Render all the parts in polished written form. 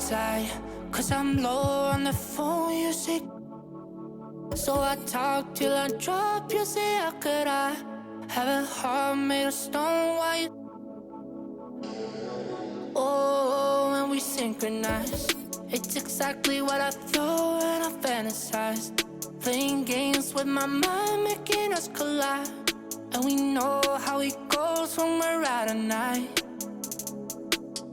outside, 'cause I'm low on the phone, you say. So I talk till I drop, you say, how could I have a heart made of stone? Why you? Oh, when we synchronize, it's exactly what I thought and I fantasized. Playing games with my mind, making us collide. And we know how it goes when we're out at night.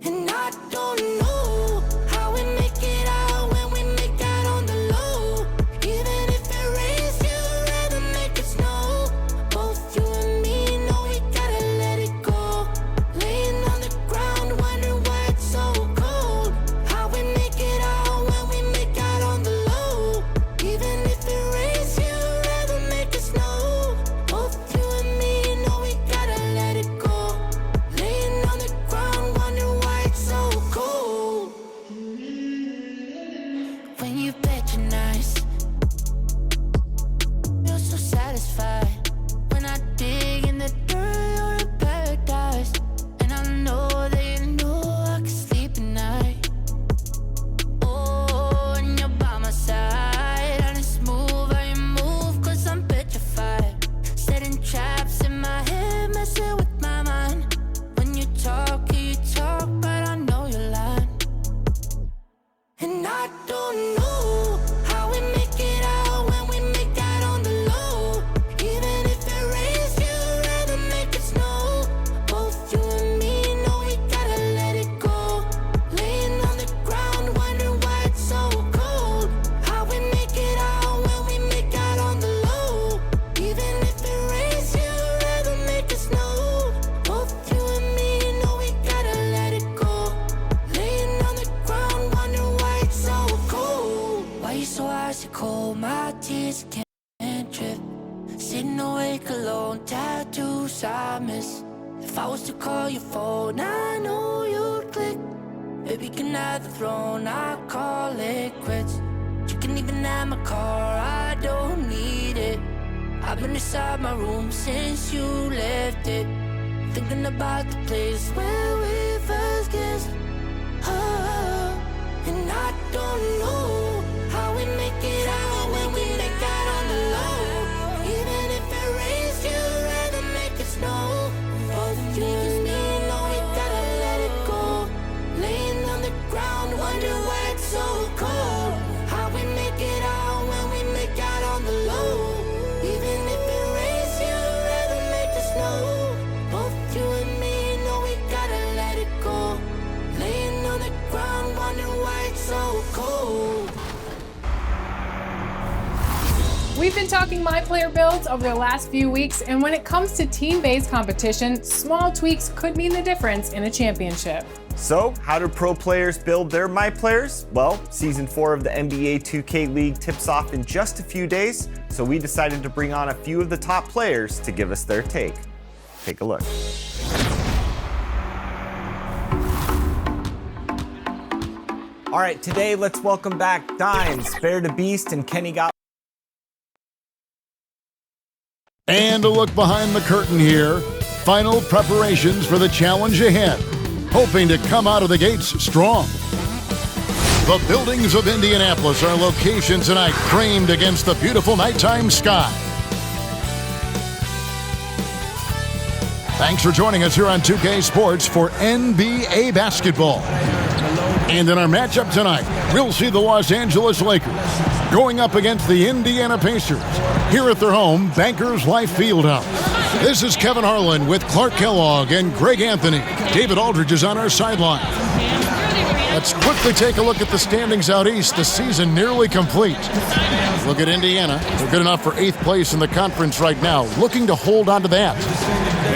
And I don't know how we make it out when we make out on the low. Even if it rains, you'd rather make it snow. Both you and me know we gotta let it go. Laying on the ground, wondering why it's so cold. How we make it out when we make out on the low. Even if it rains, you'd rather make it snow. Both you and me know we gotta let it go. Laying on the ground, wondering why it's so cold. When you patronize, you're so satisfied. When I dig in the dirt, you're in paradise. And I know that you know I can sleep at night. Oh, and you're by my side, and it's smooth how you move, 'cause I'm petrified. Setting traps in my head, messing with my mind. When you talk, but I know you're lying. And I don't know how we make it out when we make out on the low. Even if it rains, you'd rather make it snow. Both you and me know we gotta let it go. Laying on the ground, wondering why it's so cold. How we make it out when we make out on the low. Even if it rains, you'd rather make it snow. Both you and me know we gotta let it go. Laying on the ground, wondering why it's so cold. Why you so icy cold? My tears can't drip. Sitting awake alone, tattoos I miss. If I was to call your phone, I know you'd click. Baby, can I have the throne? I call it quits. You can even have my car, I don't need it. I've been inside my room since you left it. Thinking about the place where we first kissed. Oh, and I don't know how we make it out when we make out on the low. Even if it rains, you'd rather make it snow. Both you and me know we gotta let it go. Laying on the ground, wonder why it's so cold. How we make it out when we make out on the low. Even if it rains, you'd rather make it snow. Both you and me know we gotta let it go. Laying on the ground, wondering why it's so cold. We've been talking My Player builds over the last few weeks, and when it comes to team-based competition, small tweaks could mean the difference in a championship. So, how do pro players build their My Players? Well, Season 4 of the NBA 2K League tips off in just a few days, so we decided to bring on a few of the top players to give us their take. Take a look. All right, today let's welcome back Dimes, Bear to Beast, and Kenny Got. And a look behind the curtain here. Final preparations for the challenge ahead. Hoping to come out of the gates strong. The buildings of Indianapolis are location tonight framed against the beautiful nighttime sky. Thanks for joining us here on 2K Sports for NBA basketball. And in our matchup tonight, we'll see the Los Angeles Lakers going up against the Indiana Pacers here at their home, Bankers Life Fieldhouse. This is Kevin Harlan with Clark Kellogg and Greg Anthony. David Aldridge is on our sideline. Let's quickly take a look at the standings out east. The season nearly complete. Look at Indiana. They're good enough for 8th place in the conference right now, looking to hold on to that.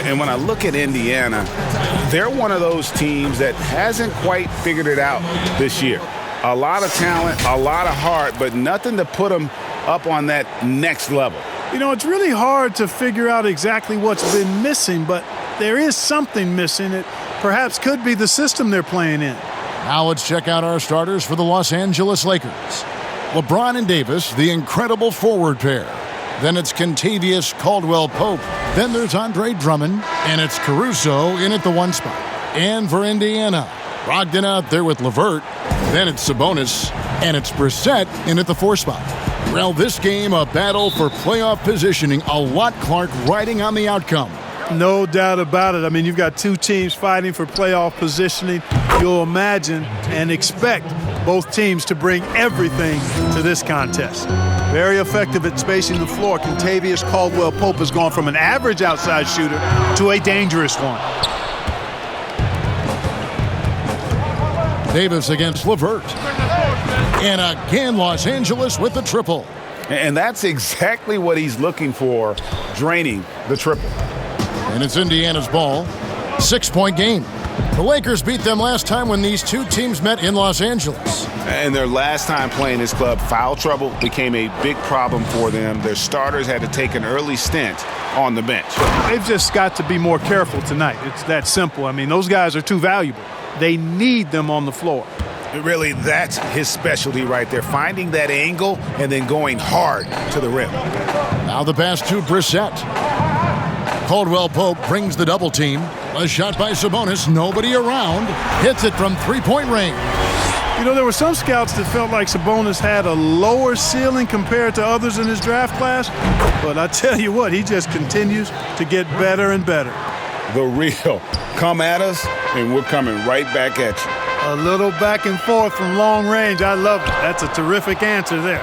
And when I look at Indiana, they're one of those teams that hasn't quite figured it out this year. A lot of talent, a lot of heart, but nothing to put them up on that next level. You know, it's really hard to figure out exactly what's been missing, but there is something missing. It perhaps could be the system they're playing in. Now let's check out our starters for the Los Angeles Lakers. LeBron and Davis, the incredible forward pair. Then it's Kentavious Caldwell-Pope. Then there's Andre Drummond, and it's Caruso in at the 1 spot. And for Indiana, Brogdon out there with LeVert. Then it's Sabonis, and it's Brissett in at the 4 spot. Well, this game, a battle for playoff positioning. A lot, Clark, riding on the outcome. No doubt about it. I mean, you've got two teams fighting for playoff positioning. You'll imagine and expect both teams to bring everything to this contest. Very effective at spacing the floor. Kentavious Caldwell-Pope has gone from an average outside shooter to a dangerous one. Davis against LeVert. And again, Los Angeles with the triple. And that's exactly what he's looking for, draining the triple. And it's Indiana's ball. 6-point game. The Lakers beat them last time when these two teams met in Los Angeles. And their last time playing this club, foul trouble became a big problem for them. Their starters had to take an early stint on the bench. They've just got to be more careful tonight. It's that simple. I mean, those guys are too valuable. They need them on the floor. Really, that's his specialty right there, finding that angle and then going hard to the rim. Now the pass to Brissett. Caldwell-Pope brings the double team. A shot by Sabonis, nobody around. Hits it from 3-point range. You know, there were some scouts that felt like Sabonis had a lower ceiling compared to others in his draft class. But I tell you what, he just continues to get better and better. The real. Come at us, and we're coming right back at you. A little back and forth from long range. I love it. That's a terrific answer there.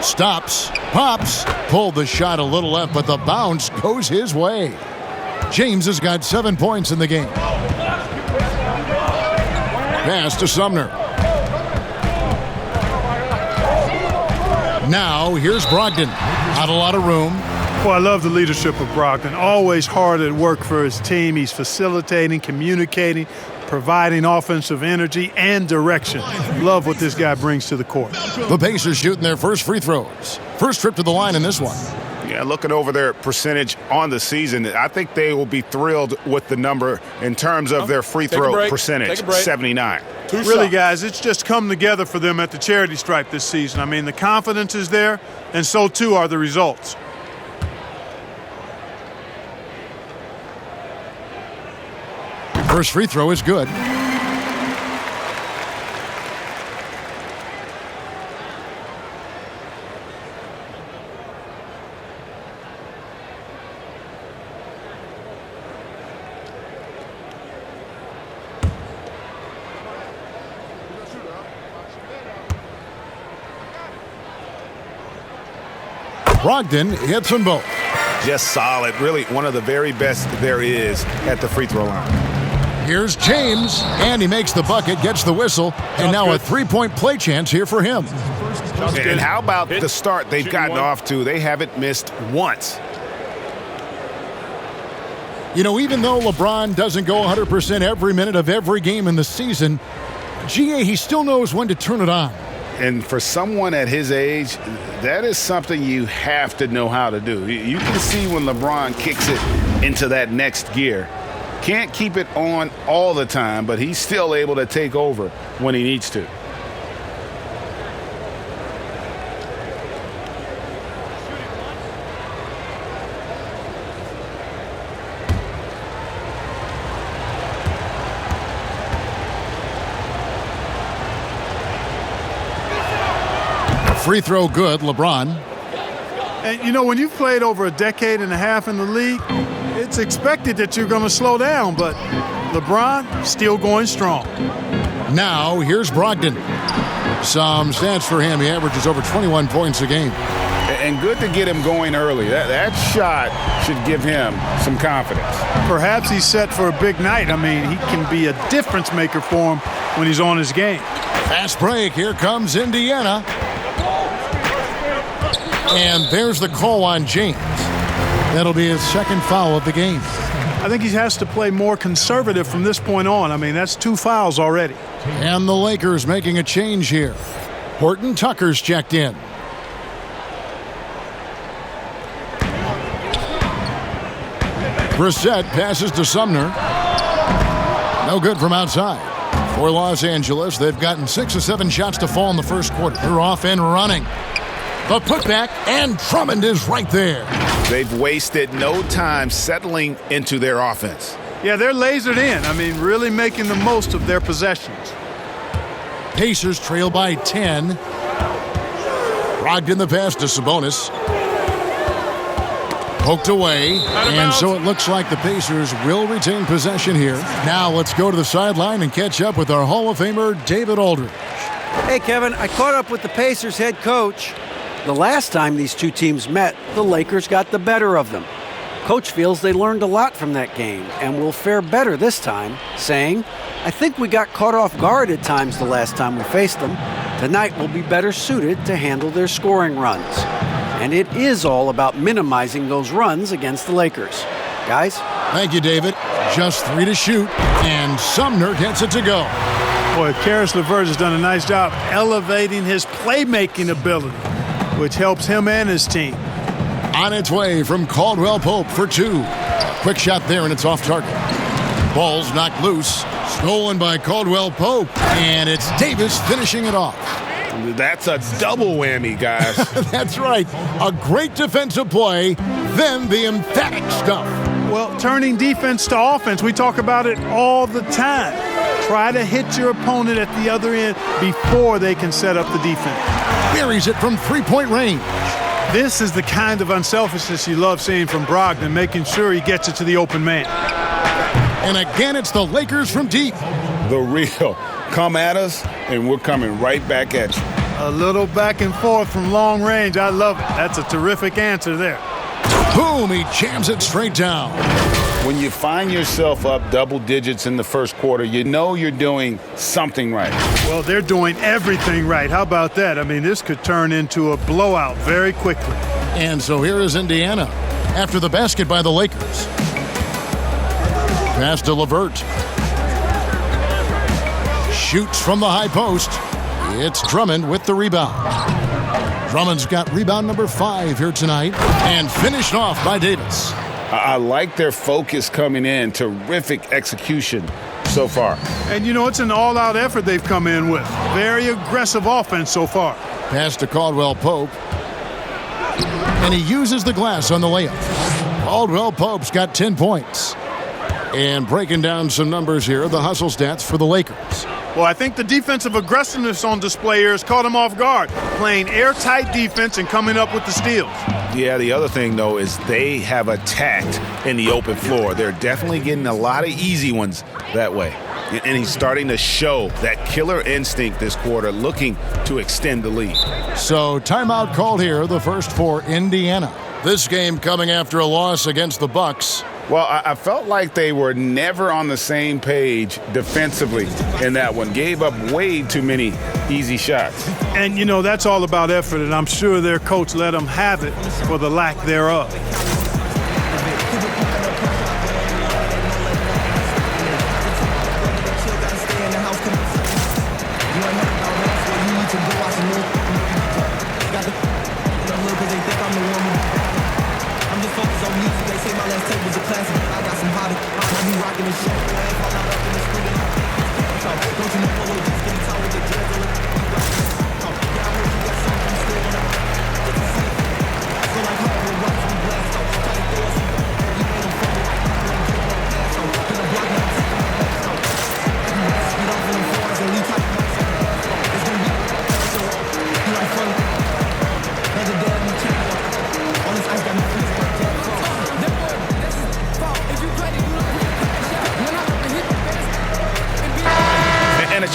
Stops, pops, pulled the shot a little left, but the bounce goes his way. James has got 7 points in the game. Pass to Sumner. Now here's Brogdon. Not a lot of room. Well, I love the leadership of Brogdon. Always hard at work for his team. He's facilitating, communicating, providing offensive energy and direction. Love what this guy brings to the court. The Pacers shooting their first free throws. First trip to the line in this one. Yeah, looking over their percentage on the season, I think they will be thrilled with the number in terms of their free throw percentage, 79. Really, guys, it's just come together for them at the charity stripe this season. I mean, the confidence is there, and so too are the results. First free throw is good. Brogdon hits them both. Just solid. Really one of the very best there is at the free throw line. Here's James, and he makes the bucket, gets the whistle, and now a three-point play chance here for him. And how about the start they've gotten off to? They haven't missed once. You know, even though LeBron doesn't go 100% every minute of every game in the season, he still knows when to turn it on. And for someone at his age, that is something you have to know how to do. You can see when LeBron kicks it into that next gear. Can't keep it on all the time, but he's still able to take over when he needs to. Free throw good, LeBron. And, you know, when you've played over a decade and a half in the league, it's expected that you're going to slow down, but LeBron still going strong. Now, here's Brogdon. Some stats for him. He averages over 21 points a game. And good to get him going early. That shot should give him some confidence. Perhaps he's set for a big night. I mean, he can be a difference maker for him when he's on his game. Fast break. Here comes Indiana. And there's the call on James. That'll be his second foul of the game. I think he has to play more conservative from this point on. I mean, that's 2 fouls already. And the Lakers making a change here. Horton Tucker's checked in. Brissett passes to Sumner. No good from outside. For Los Angeles, they've gotten 6 or 7 shots to fall in the first quarter. They're off and running. The putback, and Drummond is right there. They've wasted no time settling into their offense. Yeah, they're lasered in. I mean, really making the most of their possessions. Pacers trail by 10. Brogdon the pass to Sabonis. Poked away, and so it looks like the Pacers will retain possession here. Now let's go to the sideline and catch up with our Hall of Famer, David Aldridge. Hey, Kevin, I caught up with the Pacers head coach. The last time these two teams met, the Lakers got the better of them. Coach feels they learned a lot from that game and will fare better this time, saying, I think we got caught off guard at times the last time we faced them. Tonight we'll be better suited to handle their scoring runs. And it is all about minimizing those runs against the Lakers. Guys? Thank you, David. Just 3 to shoot, and Sumner gets it to go. Boy, Karis LeVert has done a nice job elevating his playmaking ability, which helps him and his team. On its way from Caldwell Pope for 2. Quick shot there, and it's off target. Ball's knocked loose. Stolen by Caldwell Pope, and it's Davis finishing it off. That's a double whammy, guys. That's right. A great defensive play, then the emphatic stuff. Well, turning defense to offense, we talk about it all the time. Try to hit your opponent at the other end before they can set up the defense. Buries it from three-point range. This is the kind of unselfishness you love seeing from Brogdon, making sure he gets it to the open man. And again, it's the Lakers from deep. The real. Come at us, and we're coming right back at you. A little back and forth from long range. I love it. That's a terrific answer there. Boom, he jams it straight down. When you find yourself up double digits in the first quarter, you know you're doing something right. Well, they're doing everything right. How about that? I mean, this could turn into a blowout very quickly. And so here is Indiana after the basket by the Lakers. Pass to LeVert. Shoots from the high post. It's Drummond with the rebound. Drummond's got rebound number 5 here tonight, and finished off by Davis. I like their focus coming in. Terrific execution so far. And, you know, it's an all-out effort they've come in with. Very aggressive offense so far. Pass to Caldwell Pope. And he uses the glass on the layup. Caldwell Pope's got 10 points. And breaking down some numbers here, the hustle stats for the Lakers. Well, I think the defensive aggressiveness on display here has caught him off guard, playing airtight defense and coming up with the steals. Yeah, the other thing, though, is they have attacked in the open floor. They're definitely getting a lot of easy ones that way. And he's starting to show that killer instinct this quarter, looking to extend the lead. So timeout called here, the first for Indiana. This game coming after a loss against the Bucks. Well, I felt like they were never on the same page defensively in that one. Gave up way too many easy shots. And, you know, that's all about effort, and I'm sure their coach let them have it for the lack thereof.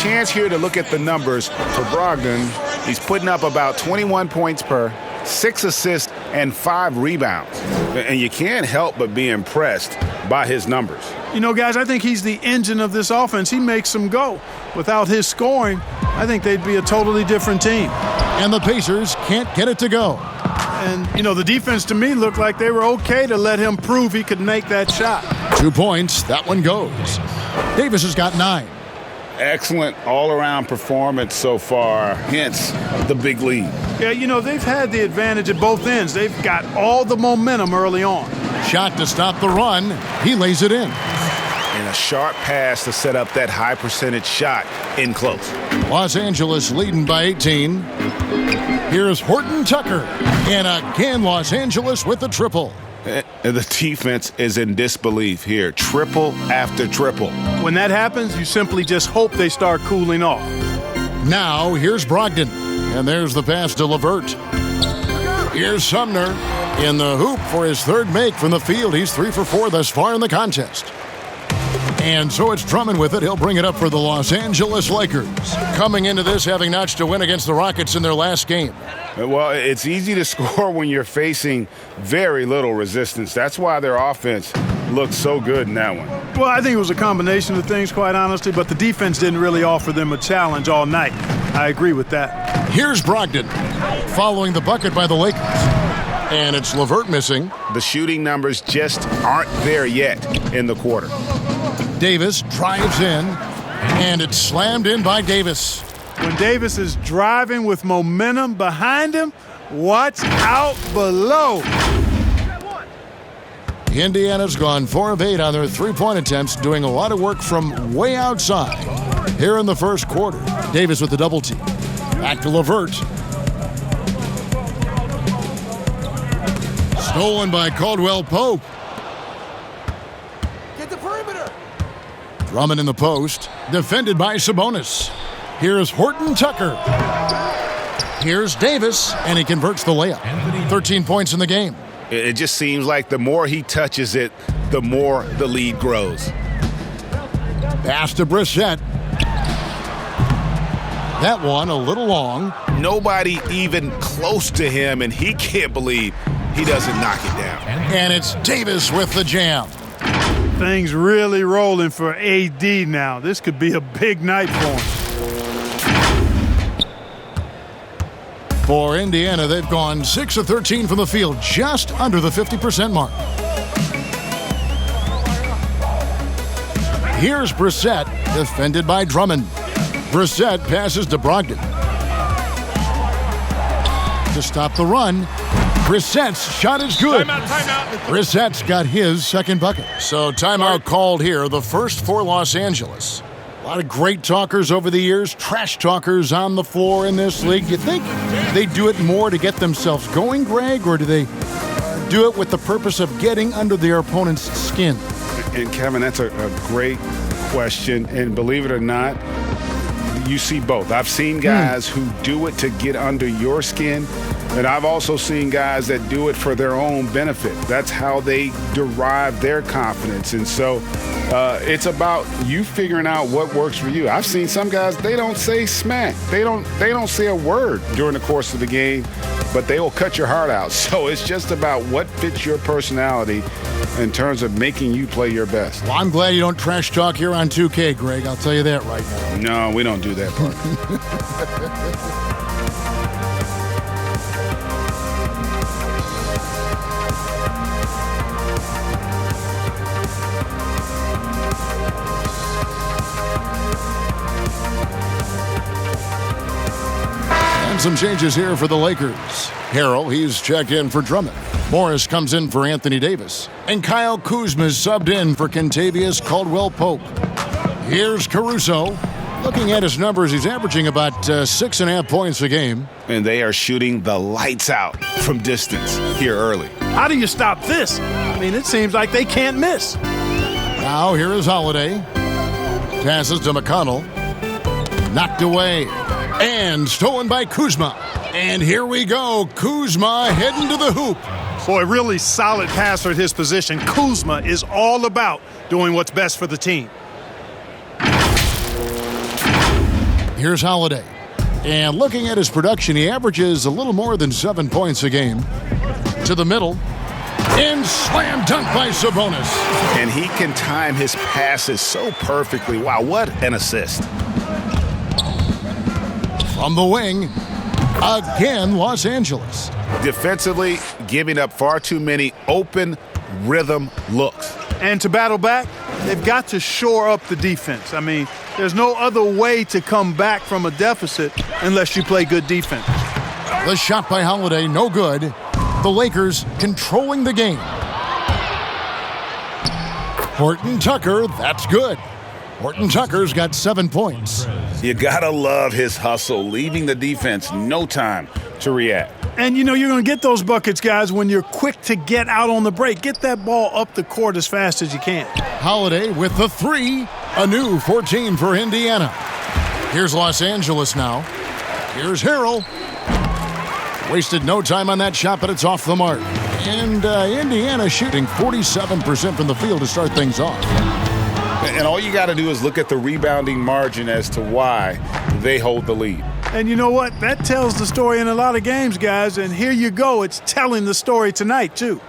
Chance here to look at the numbers for Brogdon. He's putting up about 21 points per, 6 assists, and 5 rebounds. And you can't help but be impressed by his numbers. You know, guys, I think he's the engine of this offense. He makes them go. Without his scoring, I think they'd be a totally different team. And the Pacers can't get it to go. And, you know, the defense to me looked like they were okay to let him prove he could make that shot. 2 points. That one goes. Davis has got 9. Excellent all-around performance so far, hence the big lead. Yeah, you know, they've had the advantage at both ends. They've got all the momentum early on. Shot to stop the run. He lays it in. And a sharp pass to set up that high percentage shot in close. Los Angeles leading by 18. Here's Horton Tucker. And again, Los Angeles with the triple. The defense is in disbelief here. Triple after triple. When that happens, you simply just hope they start cooling off. Now, here's Brogdon. And there's the pass to LeVert. Here's Sumner in the hoop for his third make from the field. He's 3 for 4 thus far in the contest. And so it's Drummond with it. He'll bring it up for the Los Angeles Lakers. Coming into this, having notched a win against the Rockets in their last game. Well, it's easy to score when you're facing very little resistance. That's why their offense looked so good in that one. Well, I think it was a combination of things, quite honestly, but the defense didn't really offer them a challenge all night. I agree with that. Here's Brogdon following the bucket by the Lakers. And it's LeVert missing. The shooting numbers just aren't there yet in the quarter. Davis drives in, and it's slammed in by Davis. When Davis is driving with momentum behind him, watch out below. Indiana's gone 4 of 8 on their three-point attempts, doing a lot of work from way outside. Here in the first quarter, Davis with the double team. Back to LeVert. Stolen by Caldwell Pope. Get the perimeter. Drummond in the post, defended by Sabonis. Here's Horton Tucker. Here's Davis, and he converts the layup. 13 points in the game. It just seems like the more he touches it, the more the lead grows. Pass to Brissett. That one a little long. Nobody even close to him, and he can't believe he doesn't knock it down. And it's Davis with the jam. Things really rolling for AD now. This could be a big night for him. For Indiana, they've gone 6 of 13 from the field, just under the 50% mark. Here's Brissett, defended by Drummond. Brissett passes to Brogdon. To stop the run, Brissett's shot is good. Timeout. Brissett's got his second bucket. So timeout called here, the first for Los Angeles. A lot of great talkers over the years, trash talkers on the floor in this league. Do you think they do it more to get themselves going, Greg, or do they do it with the purpose of getting under their opponent's skin? And Kevin, that's a great question. And believe it or not, you see both. I've seen guys who do it to get under your skin, and I've also seen guys that do it for their own benefit. That's how they derive their confidence. And so it's about you figuring out what works for you. I've seen some guys, they don't say smack. They don't say a word during the course of the game, but they will cut your heart out. So it's just about what fits your personality in terms of making you play your best. Well, I'm glad you don't trash talk here on 2K, Greg. I'll tell you that right now. No, we don't do that part. And some changes here for the Lakers. Harrell, he's checked in for Drummond. Morris comes in for Anthony Davis. And Kyle Kuzma's subbed in for Kentavious Caldwell-Pope. Here's Caruso. Looking at his numbers, he's averaging about 6.5 points a game. And they are shooting the lights out from distance here early. How do you stop this? I mean, it seems like they can't miss. Now here is Holiday. Passes to McConnell. Knocked away. And stolen by Kuzma. And here we go. Kuzma heading to the hoop. Boy, really solid passer at his position. Kuzma is all about doing what's best for the team. Here's Holiday. And looking at his production, he averages a little more than 7 points a game. To the middle. And slam dunk by Sabonis. And he can time his passes so perfectly. Wow, what an assist. From the wing, again, Los Angeles. Defensively, giving up far too many open rhythm looks. And to battle back, they've got to shore up the defense. I mean, there's no other way to come back from a deficit unless you play good defense. The shot by Holiday, no good. The Lakers controlling the game. Horton Tucker, that's good. Horton Tucker's got 7 points. You gotta love his hustle, leaving the defense no time to react. And you know you're going to get those buckets, guys, when you're quick to get out on the break. Get that ball up the court as fast as you can. Holiday with the 3, a new 14 for Indiana. Here's Los Angeles now. Here's Harrell. Wasted no time on that shot, but it's off the mark. And Indiana shooting 47% from the field to start things off. And all you got to do is look at the rebounding margin as to why they hold the lead. And you know what? That tells the story in a lot of games, guys. And here you go. It's telling the story tonight, too.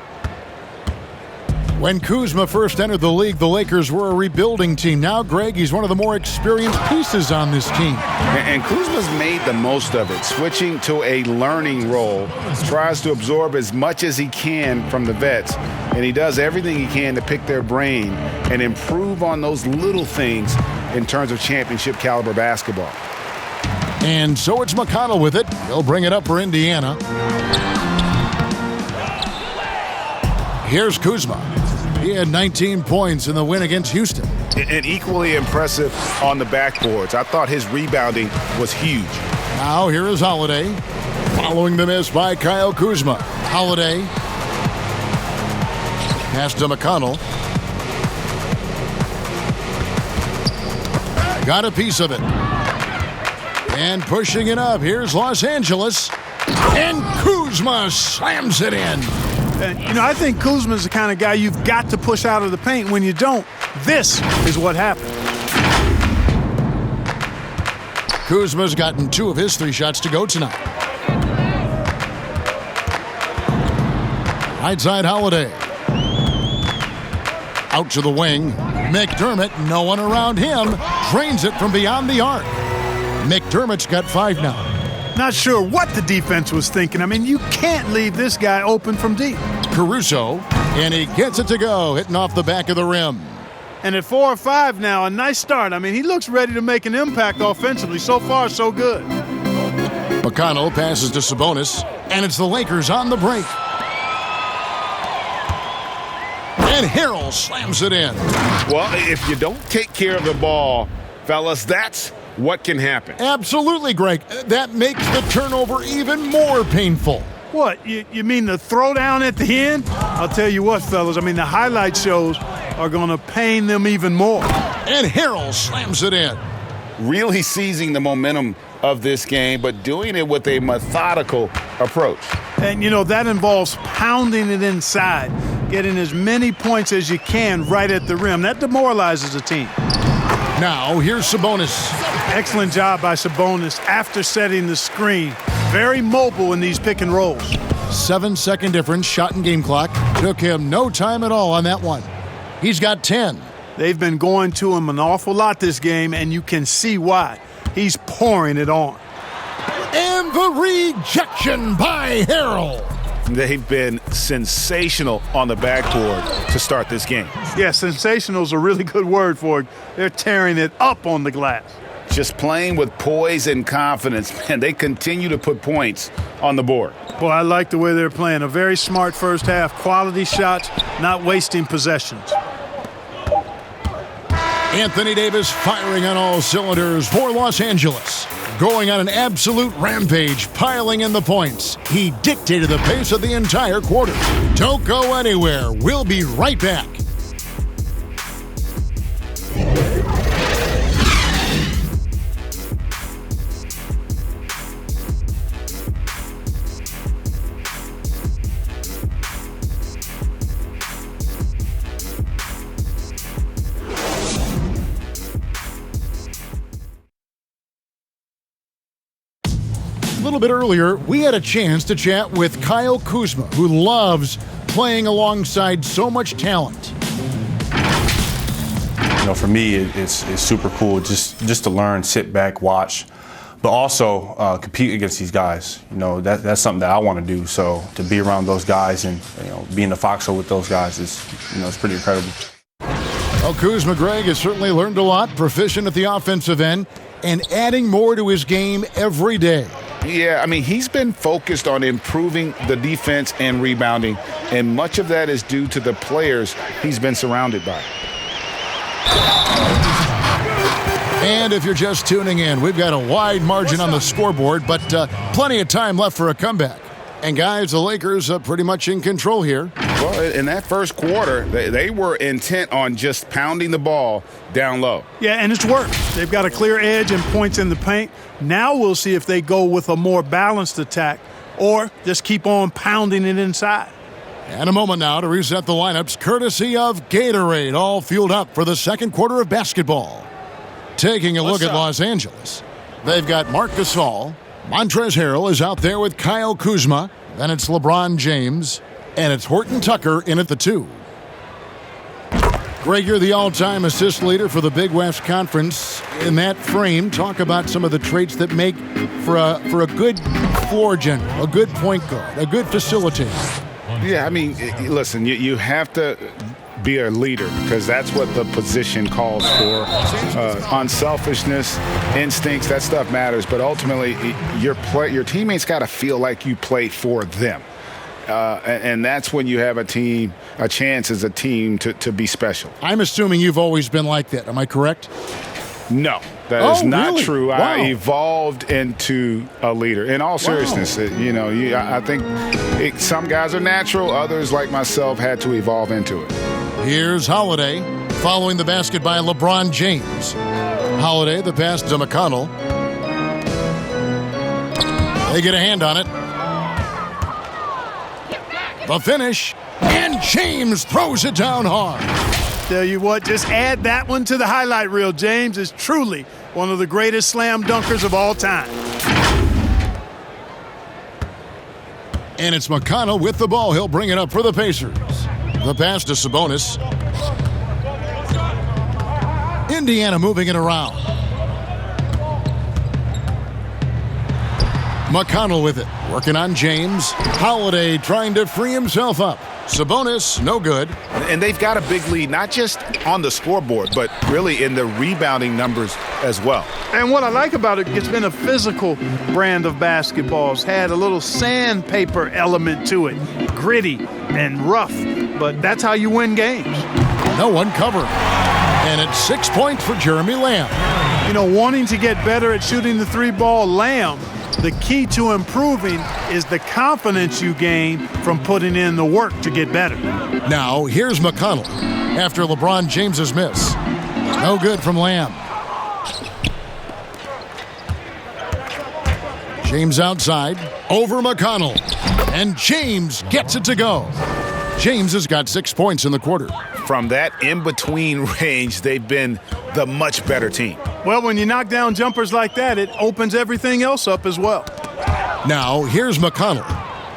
When Kuzma first entered the league, the Lakers were a rebuilding team. Now, Greg, he's one of the more experienced pieces on this team. And Kuzma's made the most of it, switching to a learning role. Tries to absorb as much as he can from the vets. And he does everything he can to pick their brain and improve on those little things in terms of championship caliber basketball. And so it's McConnell with it. He'll bring it up for Indiana. Here's Kuzma. He had 19 points in the win against Houston. And equally impressive on the backboards. I thought his rebounding was huge. Now here is Holiday. Following the miss by Kyle Kuzma. Holiday. Pass to McConnell. Got a piece of it. And pushing it up. Here's Los Angeles. And Kuzma slams it in. And, you know, I think Kuzma's the kind of guy you've got to push out of the paint. When you don't, this is what happens. Kuzma's gotten 2 of his 3 shots to go tonight. Right side Holiday. Out to the wing. McDermott, no one around him. Drains it from beyond the arc. McDermott's got 5 now. Not sure what the defense was thinking. I mean, you can't leave this guy open from deep. Caruso, and he gets it to go, hitting off the back of the rim. And at 4 or 5 now, a nice start. I mean, he looks ready to make an impact offensively. So far, so good. McConnell passes to Sabonis, and it's the Lakers on the break. And Harrell slams it in. Well, if you don't take care of the ball, fellas, that's what can happen. Absolutely, Greg. That makes the turnover even more painful. What, you mean the throwdown at the end? I'll tell you what, fellas, I mean, the highlight shows are going to pain them even more. And Harrell slams it in. Really seizing the momentum of this game, but doing it with a methodical approach. And, you know, that involves pounding it inside, getting as many points as you can right at the rim. That demoralizes a team. Now, here's Sabonis. Excellent job by Sabonis after setting the screen. Very mobile in these pick and rolls. 7-second difference, shot and game clock. Took him no time at all on that one. He's got 10. They've been going to him an awful lot this game, and you can see why. He's pouring it on. And the rejection by Harrell. They've been sensational on the backboard to start this game. Yeah, sensational is a really good word for it. They're tearing it up on the glass. Just playing with poise and confidence, and they continue to put points on the board. Boy, I like the way they're playing. A very smart first half. Quality shots, not wasting possessions. Anthony Davis firing on all cylinders for Los Angeles. Going on an absolute rampage, piling in the points. He dictated the pace of the entire quarter. Don't go anywhere. We'll be right back. A little bit earlier, we had a chance to chat with Kyle Kuzma, who loves playing alongside so much talent. You know, for me, it's super cool just to learn, sit back, watch, but also compete against these guys. You know, that's something that I want to do. So to be around those guys and, you know, be in the foxhole with those guys is, you know, it's pretty incredible. Well, Kuzma, Greg, has certainly learned a lot, proficient at the offensive end, and adding more to his game every day. Yeah, I mean, he's been focused on improving the defense and rebounding, and much of that is due to the players he's been surrounded by. And if you're just tuning in, we've got a wide margin on the scoreboard, but plenty of time left for a comeback. And guys, the Lakers are pretty much in control here. Well, in that first quarter, they were intent on just pounding the ball down low. Yeah, and it's worked. They've got a clear edge and points in the paint. Now we'll see if they go with a more balanced attack or just keep on pounding it inside. And a moment now to reset the lineups, courtesy of Gatorade, all fueled up for the second quarter of basketball. Taking a look at Los Angeles, they've got Marc Gasol. Montrezl Harrell is out there with Kyle Kuzma. Then it's LeBron James. And it's Horton Tucker in at the 2. Greg, you're the all-time assist leader for the Big West Conference. In that frame, talk about some of the traits that make for a good floor general, a good point guard, a good facilitator. Yeah, I mean, listen, you have to be a leader because that's what the position calls for. Unselfishness, instincts, that stuff matters. But ultimately, your teammates got to feel like you play for them. And that's when you have a chance as a team to be special. I'm assuming you've always been like that. Am I correct? No, that is not really? true. Wow. I evolved into a leader. In all seriousness, I think some guys are natural. Others, like myself, had to evolve into it. Here's Holiday following the basket by LeBron James. Holiday, the pass to McConnell. They get a hand on it. The finish, and James throws it down hard. Tell you what, just add that one to the highlight reel. James is truly one of the greatest slam dunkers of all time. And it's McConnell with the ball. He'll bring it up for the Pacers. The pass to Sabonis. Indiana moving it around. McConnell with it, working on James. Holiday trying to free himself up. Sabonis, no good. And they've got a big lead, not just on the scoreboard, but really in the rebounding numbers as well. And what I like about it, it's been a physical brand of basketball. It's had a little sandpaper element to it, gritty and rough, but that's how you win games. No one covering. And it's 6 points for Jeremy Lamb. Wanting to get better at shooting the 3-ball, Lamb, the key to improving is the confidence you gain from putting in the work to get better. Now, here's McConnell after LeBron James's miss. No good from Lamb. James outside, over McConnell. And James gets it to go. James has got 6 points in the quarter. From that in-between range, they've been the much better team. Well, when you knock down jumpers like that, it opens everything else up as well. Now, here's McConnell.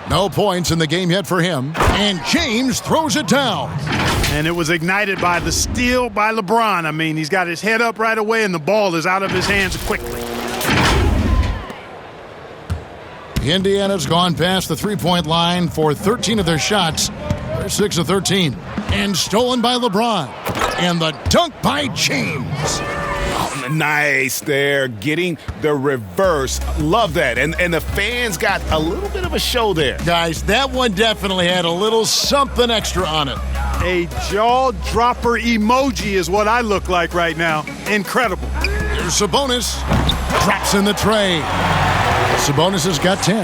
No points in the game yet for him. And James throws it down. And it was ignited by the steal by LeBron. I mean, he's got his head up right away, and the ball is out of his hands quickly. Indiana's gone past the three-point line for 13 of their shots. They're 6 of 13. And stolen by LeBron. And the dunk by James. Nice there, getting the reverse. Love that. And the fans got a little bit of a show there. Guys, that one definitely had a little something extra on it. A jaw-dropper emoji is what I look like right now. Incredible. Here's Sabonis. Drops in the tray. Sabonis has got 10.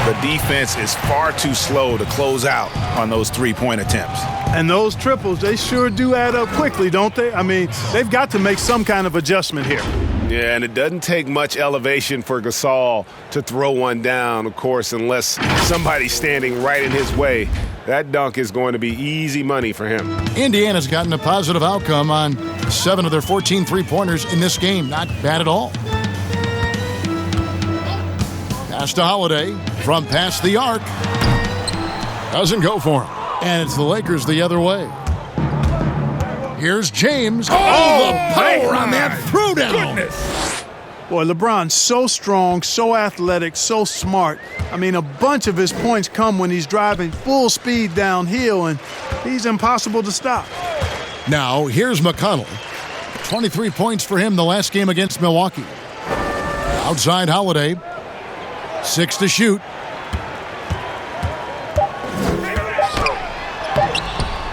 The defense is far too slow to close out on those three-point attempts. And those triples, they sure do add up quickly, don't they? I mean, they've got to make some kind of adjustment here. Yeah, and it doesn't take much elevation for Gasol to throw one down, of course, unless somebody's standing right in his way. That dunk is going to be easy money for him. Indiana's gotten a positive outcome on 7 of their 14 three-pointers in this game. Not bad at all. Pass to Holiday from past the arc. Doesn't go for him. And it's the Lakers the other way. Here's James. Oh, the power on that throwdown. Boy, LeBron's so strong, so athletic, so smart. I mean, a bunch of his points come when he's driving full speed downhill, and he's impossible to stop. Now, here's McConnell. 23 points for him the last game against Milwaukee. Outside Holiday. 6 to shoot.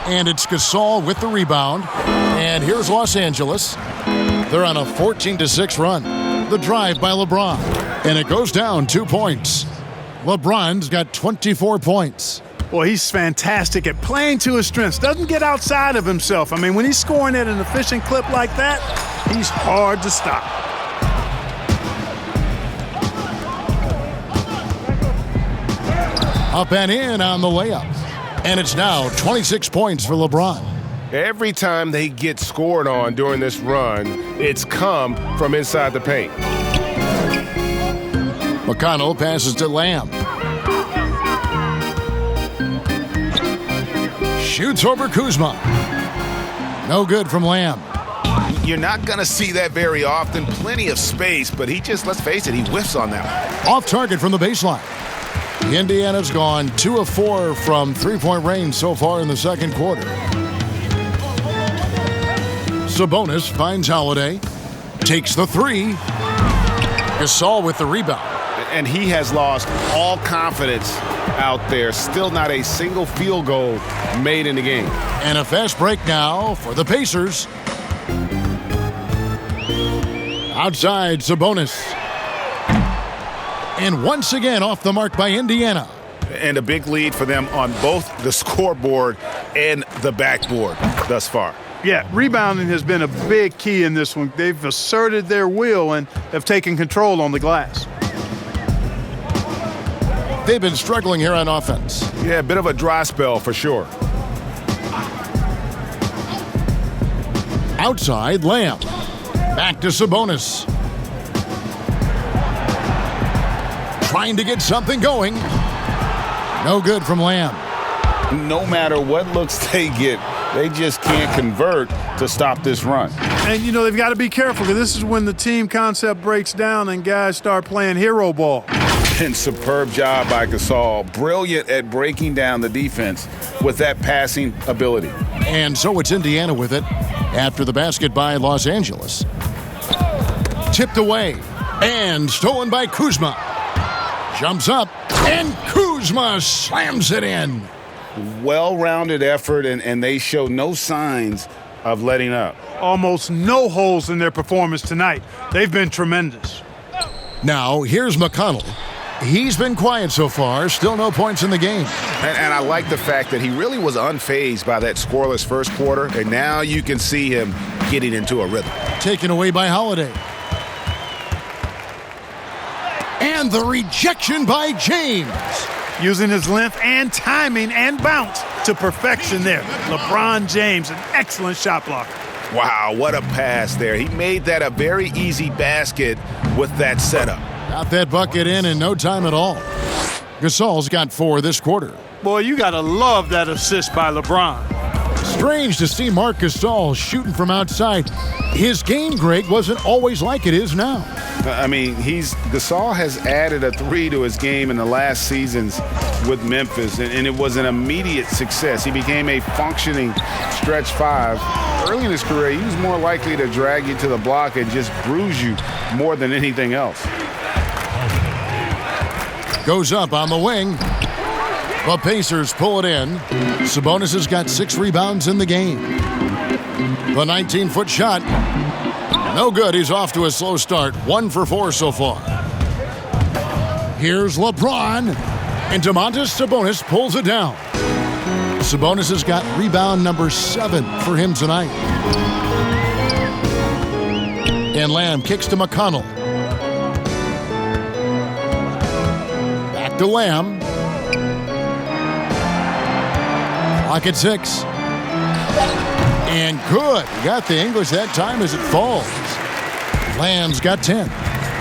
And it's Gasol with the rebound. And here's Los Angeles. They're on a 14-6 run. The drive by LeBron. And it goes down 2 points. LeBron's got 24 points. Boy, he's fantastic at playing to his strengths. Doesn't get outside of himself. I mean, when he's scoring at an efficient clip like that, he's hard to stop. Up and in on the layup. And it's now 26 points for LeBron. Every time they get scored on during this run, it's come from inside the paint. McConnell passes to Lamb. Shoots over Kuzma. No good from Lamb. You're not going to see that very often. Plenty of space, but he just, let's face it, he whiffs on that one. Off target from the baseline. Indiana's gone 2 of 4 from three-point range so far in the second quarter. Sabonis finds Holiday. Takes the three. Gasol with the rebound. And he has lost all confidence out there. Still not a single field goal made in the game. And a fast break now for the Pacers. Outside, Sabonis. And once again off the mark by Indiana. And a big lead for them on both the scoreboard and the backboard thus far. Yeah, rebounding has been a big key in this one. They've asserted their will and have taken control on the glass. They've been struggling here on offense. Yeah, a bit of a dry spell for sure. Outside, Lamb. Back to Sabonis. Trying to get something going. No good from Lamb. No matter what looks they get, they just can't convert to stop this run. And, you know, they've got to be careful because this is when the team concept breaks down and guys start playing hero ball. And superb job by Gasol. Brilliant at breaking down the defense with that passing ability. And so it's Indiana with it after the basket by Los Angeles. Tipped away and stolen by Kuzma. Jumps up and Kuzma slams it in. Well-rounded effort, and they show no signs of letting up. Almost no holes in their performance tonight. They've been tremendous. Now, here's McConnell. He's been quiet so far. Still no points in the game. And I like the fact that he really was unfazed by that scoreless first quarter, and now you can see him getting into a rhythm. Taken away by Holiday. And the rejection by James. Using his length and timing and bounce to perfection there. LeBron James, an excellent shot blocker. Wow, what a pass there. He made that a very easy basket with that setup. Got that bucket in no time at all. Gasol's got 4 this quarter. Boy, you got to love that assist by LeBron. Strange to see Marc Gasol shooting from outside. His game, Greg, wasn't always like it is now. I mean, Gasol has added a 3 to his game in the last seasons with Memphis, and it was an immediate success. He became a functioning stretch 5. Early in his career, he was more likely to drag you to the block and just bruise you more than anything else. Goes up on the wing. The Pacers pull it in. Sabonis has got 6 rebounds in the game. The 19-foot shot. No good. He's off to a slow start. 1 for 4 so far. Here's LeBron. And Domantas Sabonis pulls it down. Sabonis has got rebound number 7 for him tonight. And Lamb kicks to McConnell. Back to Lamb. Clock at 6. And good. Got the English that time as it falls. Lamb's got 10.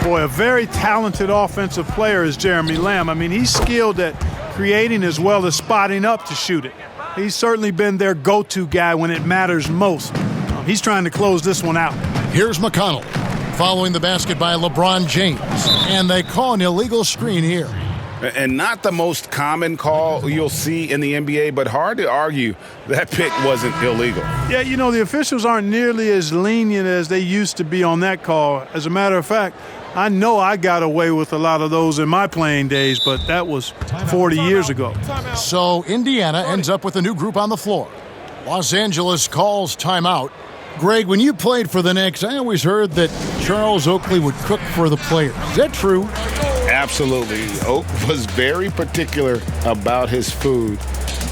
Boy, a very talented offensive player is Jeremy Lamb. I mean, he's skilled at creating as well as spotting up to shoot it. He's certainly been their go-to guy when it matters most. He's trying to close this one out. Here's McConnell following the basket by LeBron James. And they call an illegal screen here. And not the most common call you'll see in the NBA, but hard to argue that pick wasn't illegal. Yeah, you know, the officials aren't nearly as lenient as they used to be on that call. As a matter of fact, I know I got away with a lot of those in my playing days, but that was 40 years ago. So Indiana ends up with a new group on the floor. Los Angeles calls timeout. Greg, when you played for the Knicks, I always heard that Charles Oakley would cook for the players. Is that true? Absolutely. Oak was very particular about his food.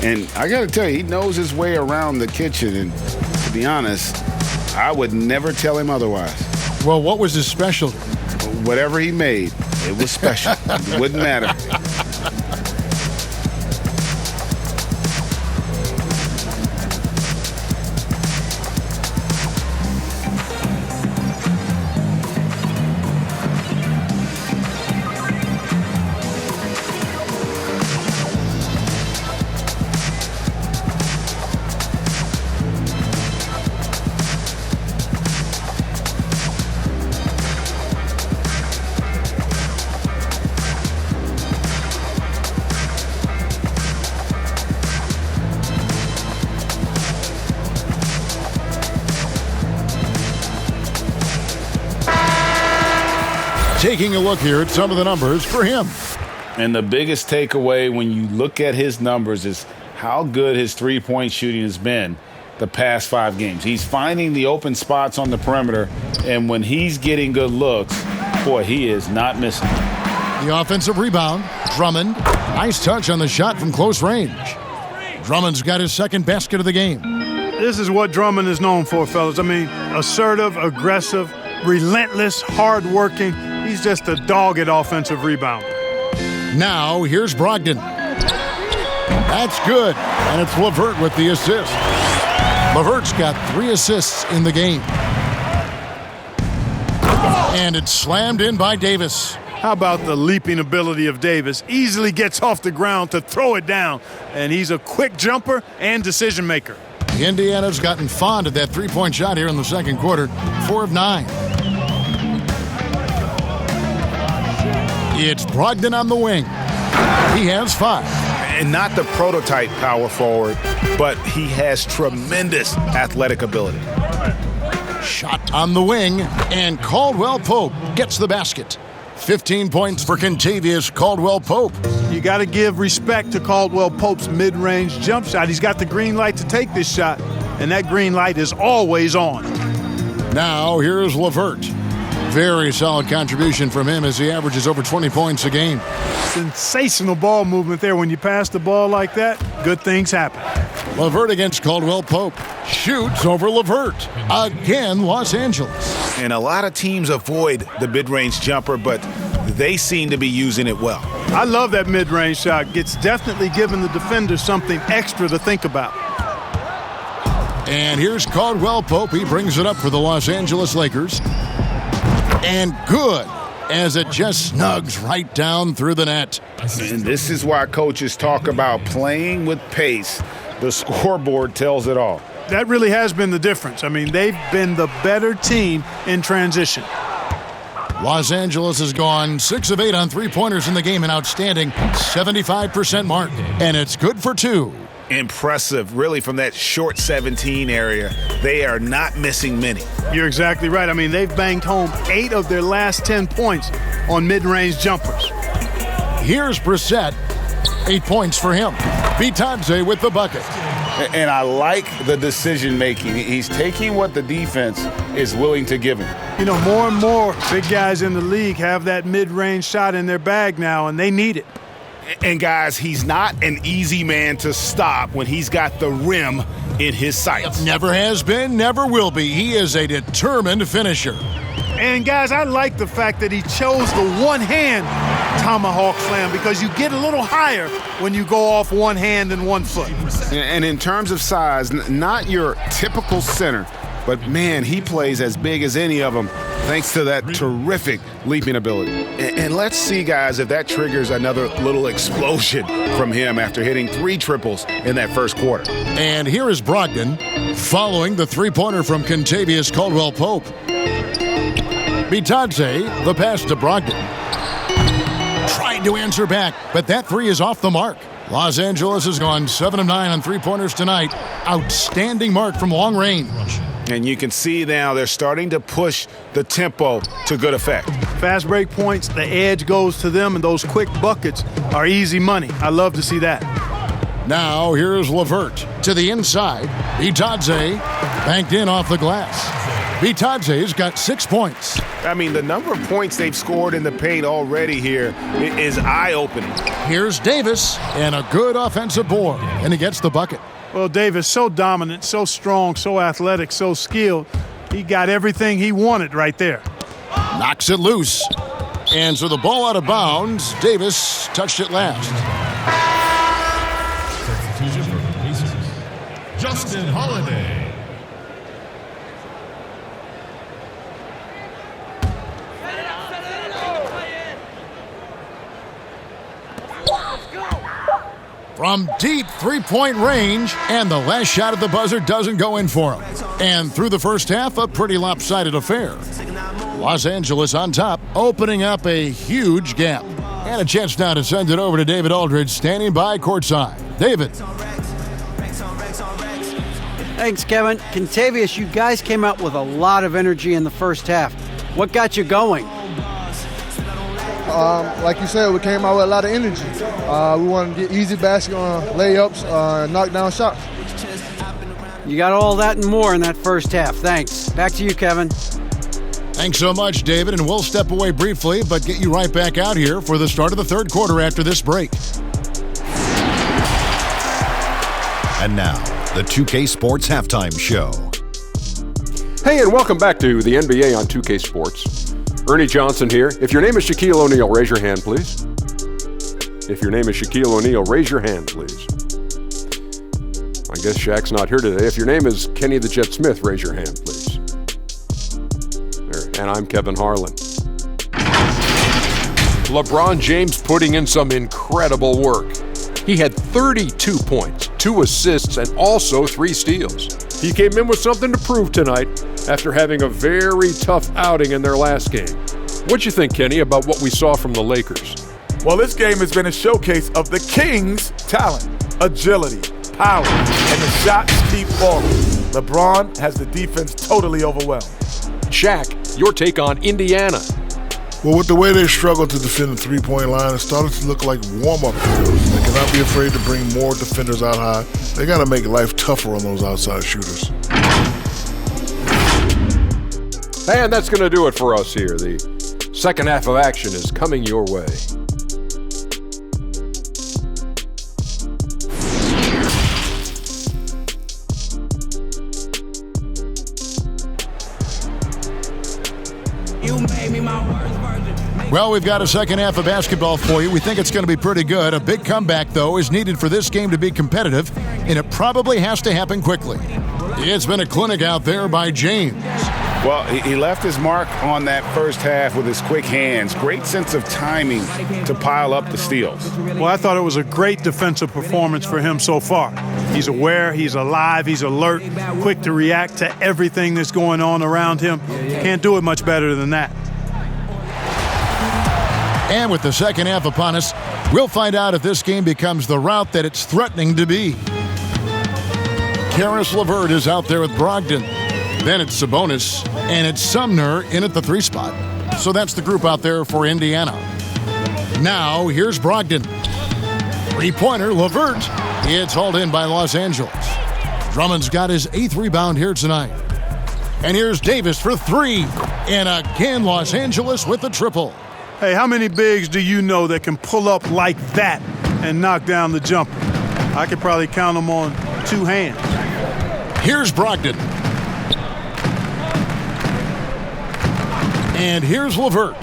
And I got to tell you, he knows his way around the kitchen. And to be honest, I would never tell him otherwise. Well, what was his specialty? Whatever he made, it was special. It wouldn't matter. Taking a look here at some of the numbers for him. And the biggest takeaway when you look at his numbers is how good his three-point shooting has been the past 5 games. He's finding the open spots on the perimeter, and when he's getting good looks, boy, he is not missing. The offensive rebound, Drummond. Nice touch on the shot from close range. Drummond's got his second basket of the game. This is what Drummond is known for, fellas. I mean, assertive, aggressive, relentless, hard-working. He's just a dogged offensive rebound. Now, here's Brogdon. That's good, and it's LeVert with the assist. LeVert's got 3 assists in the game. And it's slammed in by Davis. How about the leaping ability of Davis? Easily gets off the ground to throw it down, and he's a quick jumper and decision maker. Indiana's gotten fond of that three-point shot here in the second quarter, 4 of 9. It's Brogdon on the wing. He has 5. And not the prototype power forward, but he has tremendous athletic ability. Shot on the wing, and Caldwell Pope gets the basket. 15 points for Kentavious Caldwell Pope. You got to give respect to Caldwell Pope's mid-range jump shot. He's got the green light to take this shot, and that green light is always on. Now here's LeVert. Very solid contribution from him as he averages over 20 points a game. Sensational ball movement there. When you pass the ball like that, good things happen. LeVert against Caldwell Pope. Shoots over LeVert. Again, Los Angeles. And a lot of teams avoid the mid-range jumper, but they seem to be using it well. I love that mid-range shot. It's definitely giving the defender something extra to think about. And here's Caldwell Pope. He brings it up for the Los Angeles Lakers. And good, as it just snugs right down through the net. And this is why coaches talk about playing with pace. The scoreboard tells it all. That really has been the difference. I mean, they've been the better team in transition. Los Angeles has gone 6 of 8 on three-pointers in the game, an outstanding 75% mark. And it's good for 2. Impressive, really, from that short 17 area. They are not missing many. You're exactly right. I mean, they've banged home 8 of their last 10 points on mid-range jumpers. Here's Brissett. 8 points for him. Bitadze with the bucket. And I like the decision-making. He's taking what the defense is willing to give him. You know, more and more big guys in the league have that mid-range shot in their bag now, and they need it. And, guys, he's not an easy man to stop when he's got the rim in his sights. Never has been, never will be. He is a determined finisher. And, guys, I like the fact that he chose the one-hand tomahawk slam because you get a little higher when you go off one hand and 1 foot. And in terms of size, not your typical center, but, man, he plays as big as any of them thanks to that terrific leaping ability. And let's see, guys, if that triggers another little explosion from him after hitting 3 triples in that first quarter. And here is Brogdon following the three-pointer from Kentavious Caldwell Pope. Bitadze, the pass to Brogdon. Tried to answer back, but that 3 is off the mark. Los Angeles has gone 7 of 9 on three-pointers tonight. Outstanding mark from long range. And you can see now they're starting to push the tempo to good effect. Fast break points, the edge goes to them, and those quick buckets are easy money. I love to see that. Now here's LeVert to the inside. Bitadze banked in off the glass. Bitadze's got 6 points. I mean, the number of points they've scored in the paint already here is eye-opening. Here's Davis, and a good offensive board, and he gets the bucket. Well, Davis, so dominant, so strong, so athletic, so skilled. He got everything he wanted right there. Knocks it loose. And so the ball out of bounds. Davis touched it last. Substitution for the Pacers, Justin Holiday. From deep three-point range, and the last shot at the buzzer doesn't go in for him. And through the first half, a pretty lopsided affair. Los Angeles on top, opening up a huge gap. And a chance now to send it over to David Aldridge, standing by courtside. David. Thanks, Kevin. Contavious, you guys came out with a lot of energy in the first half. What got you going? Like you said, we came out with a lot of energy. We wanted to get easy basket on layups, knock down shots. You got all that and more in that first half. Thanks. Back to you, Kevin. Thanks so much, David, and we'll step away briefly, but get you right back out here for the start of the third quarter after this break. And now, the 2K Sports Halftime Show. Hey, and welcome back to the NBA on 2K Sports. Ernie Johnson here. If your name is Shaquille O'Neal, raise your hand, please. If your name is Shaquille O'Neal, raise your hand, please. I guess Shaq's not here today. If your name is Kenny the Jet Smith, raise your hand, please. There. And I'm Kevin Harlan. LeBron James putting in some incredible work. He had 32 points, 2 assists, and also 3 steals. He came in with something to prove tonight after having a very tough outing in their last game. What'd you think, Kenny, about what we saw from the Lakers? Well, this game has been a showcase of the Kings' talent, agility, power, and the shots keep falling. LeBron has the defense totally overwhelmed. Shaq, your take on Indiana. Well, with the way they struggled to defend the three-point line, it started to look like warm-up drills. They cannot be afraid to bring more defenders out high. They got to make life tougher on those outside shooters. And that's going to do it for us here. The second half of action is coming your way. Well, we've got a second half of basketball for you. We think it's going to be pretty good. A big comeback, though, is needed for this game to be competitive, and it probably has to happen quickly. It's been a clinic out there by James. Well, he left his mark on that first half with his quick hands. Great sense of timing to pile up the steals. Well, I thought it was a great defensive performance for him so far. He's aware, he's alive, he's alert, quick to react to everything that's going on around him. Can't do it much better than that. And with the second half upon us, we'll find out if this game becomes the route that it's threatening to be. Karis LeVert is out there with Brogdon. Then it's Sabonis, and it's Sumner in at the 3 spot. So that's the group out there for Indiana. Now, here's Brogdon. Three-pointer, LeVert. It's hauled in by Los Angeles. Drummond's got his 8th rebound here tonight. And here's Davis for 3. And again, Los Angeles with the triple. Hey, how many bigs do you know that can pull up like that and knock down the jumper? I could probably count them on 2 hands. Here's Brogdon. And here's LeVert.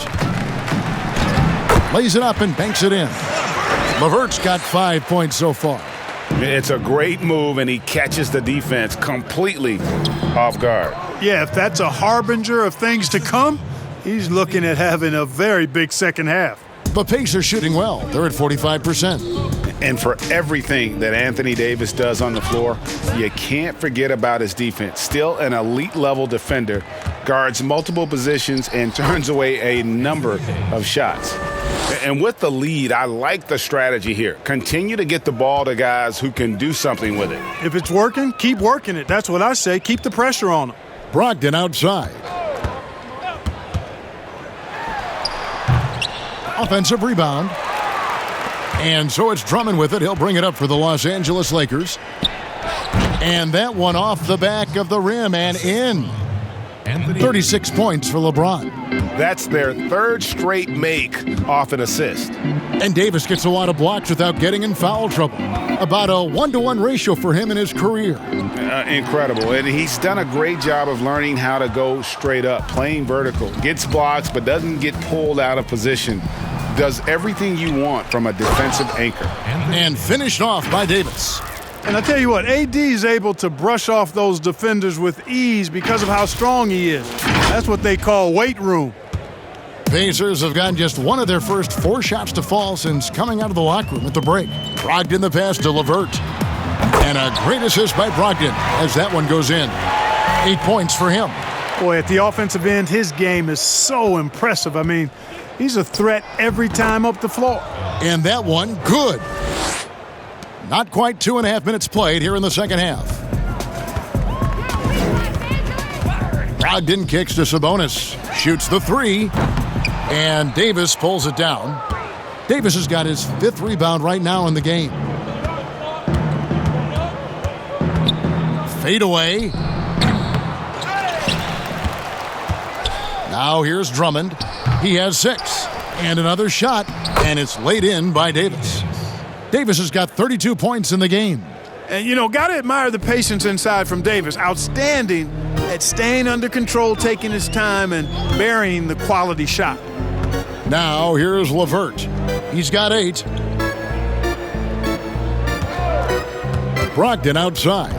Lays it up and banks it in. LeVert's got 5 points so far. It's a great move, and he catches the defense completely off guard. Yeah, if that's a harbinger of things to come, he's looking at having a very big second half. The Pacers shooting well. They're at 45%. And for everything that Anthony Davis does on the floor, you can't forget about his defense. Still an elite-level defender, guards multiple positions, and turns away a number of shots. And with the lead, I like the strategy here. Continue to get the ball to guys who can do something with it. If it's working, keep working it. That's what I say. Keep the pressure on them. Brogdon outside. Offensive rebound. And so it's Drummond with it. He'll bring it up for the Los Angeles Lakers. And that one off the back of the rim and in. 36 points for LeBron. That's their third straight make off an assist. And Davis gets a lot of blocks without getting in foul trouble. About a 1-to-1 ratio for him in his career. Incredible. And he's done a great job of learning how to go straight up, playing vertical. Gets blocks, but doesn't get pulled out of position. Does everything you want from a defensive anchor. And finished off by Davis. And I tell you what, AD is able to brush off those defenders with ease because of how strong he is. That's what they call weight room. Pacers have gotten just one of their first 4 shots to fall since coming out of the locker room at the break. Brogdon the pass to LeVert. And a great assist by Brogdon as that one goes in. 8 points for him. Boy, at the offensive end, his game is so impressive. I mean, he's a threat every time up the floor. And that one, good. Not quite 2.5 minutes played here in the second half. Brogdon kicks to Sabonis. Shoots the 3. And Davis pulls it down. Davis has got his 5th rebound right now in the game. Fade away. Now here's Drummond. He has 6. And another shot. And it's laid in by Davis. Davis has got 32 points in the game. And, you know, got to admire the patience inside from Davis. Outstanding at staying under control, taking his time, and burying the quality shot. Now here's LeVert. He's got 8. Brogdon outside.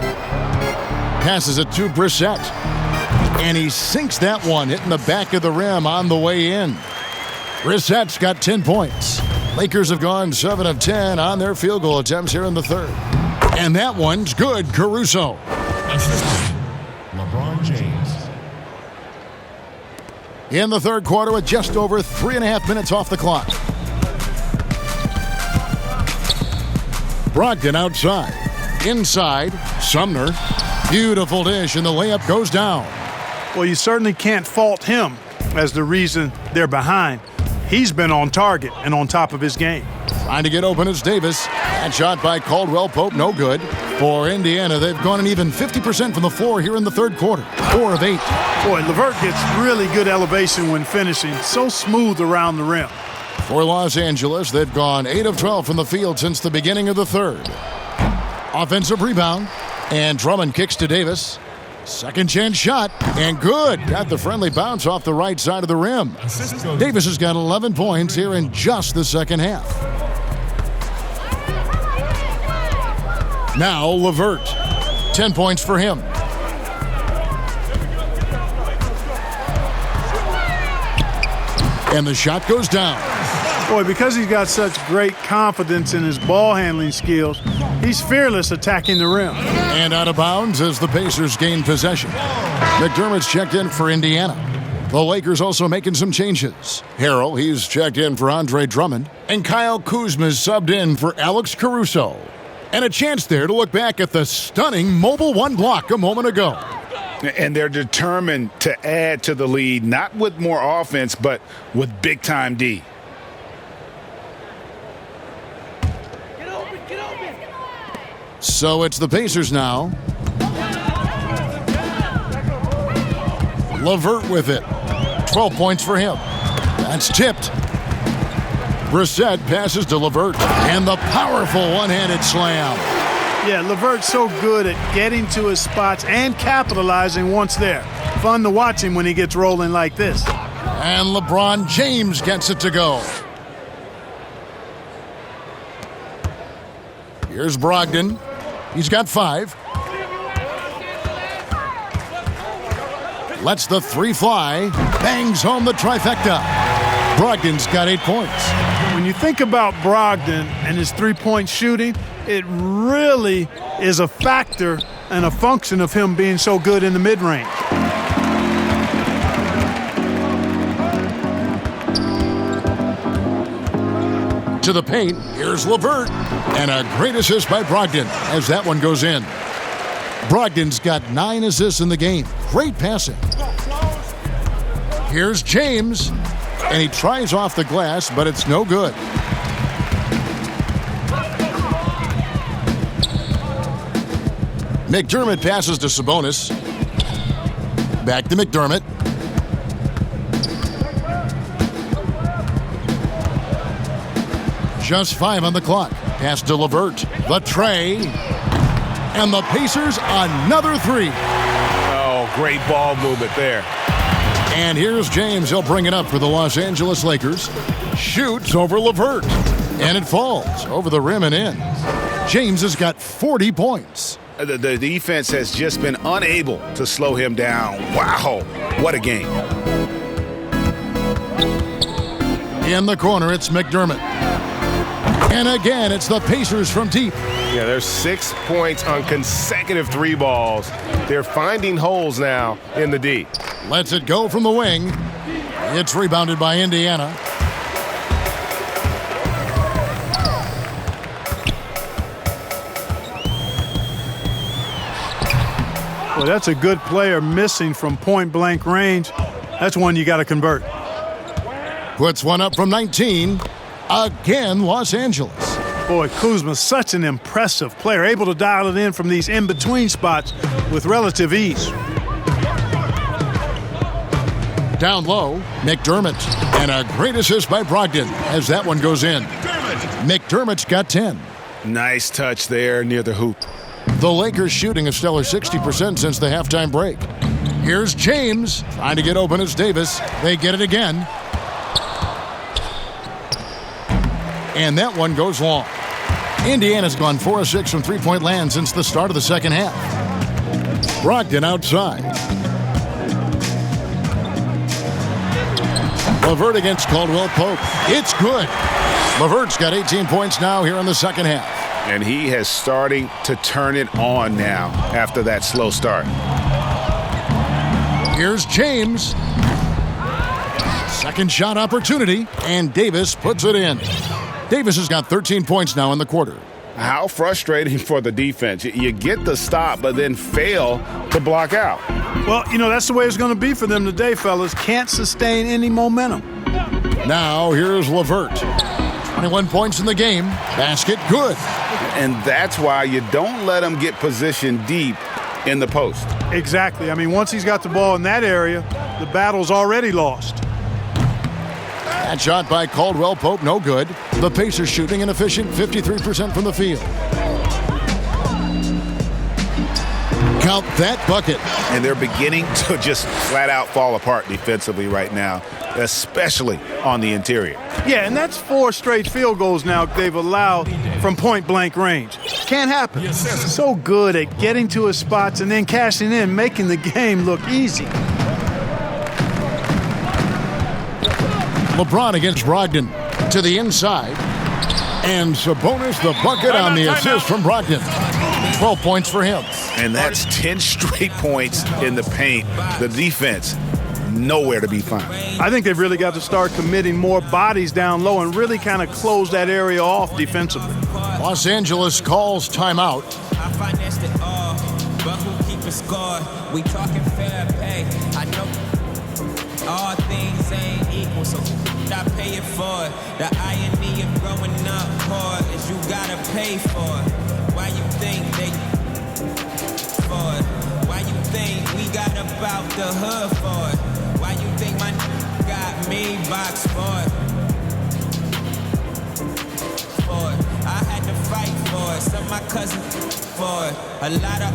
Passes it to Brissett. And he sinks that one, hitting the back of the rim on the way in. Brissett's got 10 points. Lakers have gone 7 of 10 on their field goal attempts here in the third. And that one's good, Caruso. LeBron James. In the third quarter with just over 3.5 minutes off the clock. Brogdon outside. Inside, Sumner. Beautiful dish, and the layup goes down. Well, you certainly can't fault him as the reason they're behind. He's been on target and on top of his game. Trying to get open is Davis. That shot by Caldwell Pope, no good. For Indiana, they've gone an even 50% from the floor here in the third quarter. 4 of 8. Boy, LeVert gets really good elevation when finishing. So smooth around the rim. For Los Angeles, they've gone 8 of 12 from the field since the beginning of the third. Offensive rebound. And Drummond kicks to Davis. Second chance shot, and good. Got the friendly bounce off the right side of the rim. Davis has got 11 points here in just the second half. Now LeVert. 10 points for him. And the shot goes down. Boy, because he's got such great confidence in his ball handling skills, he's fearless attacking the rim. And out of bounds as the Pacers gain possession. McDermott's checked in for Indiana. The Lakers also making some changes. Harrell, he's checked in for Andre Drummond. And Kyle Kuzma's subbed in for Alex Caruso. And a chance there to look back at the stunning mobile 1 block a moment ago. And they're determined to add to the lead, not with more offense, but with big-time D. So it's the Pacers now. LeVert with it. 12 points for him. That's tipped. Brissett passes to LeVert. And the powerful one-handed slam. Yeah, LeVert's so good at getting to his spots and capitalizing once there. Fun to watch him when he gets rolling like this. And LeBron James gets it to go. Here's Brogdon. He's got 5. Lets the 3 fly. Bangs home the trifecta. Brogdon's got 8 points. When you think about Brogdon and his 3-point shooting, it really is a factor and a function of him being so good in the mid-range. To the paint, here's LeVert. And a great assist by Brogdon as that one goes in. Brogdon's got 9 assists in the game. Great passing. Here's James. And he tries off the glass, but it's no good. McDermott passes to Sabonis. Back to McDermott. Just 5 on the clock. Pass to LeVert. The tray. And the Pacers another 3. Oh, great ball movement there. And here's James. He'll bring it up for the Los Angeles Lakers. Shoots over LeVert. And it falls over the rim and in. James has got 40 points. The defense has just been unable to slow him down. Wow, what a game. In the corner, it's McDermott. And again, it's the Pacers from deep. Yeah, there's 6 points on consecutive 3 balls. They're finding holes now in the D. Lets it go from the wing. It's rebounded by Indiana. Well, that's a good player missing from point-blank range. That's one you got to convert. Puts one up from 19. Again, Los Angeles. Boy, Kuzma's such an impressive player, able to dial it in from these in-between spots with relative ease. Down low, McDermott. And a great assist by Brogdon as that one goes in. McDermott's got 10. Nice touch there near the hoop. The Lakers shooting a stellar 60% since the halftime break. Here's James trying to get open as Davis. They get it again. And that one goes long. Indiana's gone 4 of 6 from three-point land since the start of the second half. Brogdon outside. LeVert against Caldwell Pope. It's good. LeVert's got 18 points now here in the second half. And he has starting to turn it on now after that slow start. Here's James. Second shot opportunity, and Davis puts it in. Davis has got 13 points now in the quarter. How frustrating for the defense. You get the stop, but then fail to block out. Well, you know, that's the way it's going to be for them today, fellas. Can't sustain any momentum. Now here's LeVert. 21 points in the game. Basket good. And that's why you don't let him get positioned deep in the post. Exactly. I mean, once he's got the ball in that area, the battle's already lost. That shot by Caldwell Pope, no good. The Pacers shooting an efficient 53% from the field. Count that bucket. And they're beginning to just flat out fall apart defensively right now, especially on the interior. Yeah, and that's 4 straight field goals now they've allowed from point-blank range. Can't happen. So good at getting to his spots and then cashing in, making the game look easy. LeBron against Brogdon to the inside. And Sabonis the bucket on the assist from Brogdon. 12 points for him. And that's 10 straight points in the paint. The defense, nowhere to be found. I think they've really got to start committing more bodies down low and really kind of close that area off defensively. Los Angeles calls timeout. I financed it all, but who keep a score? We talking fair pay. I know all things ain't equal, so I pay it for it. The irony of growing up poor is you gotta pay for it. Why you think they for it? Why you think we got about the hood for it? Why you think my got me box for it? For it. I had to fight for it. Some of my cousins for it. A lot of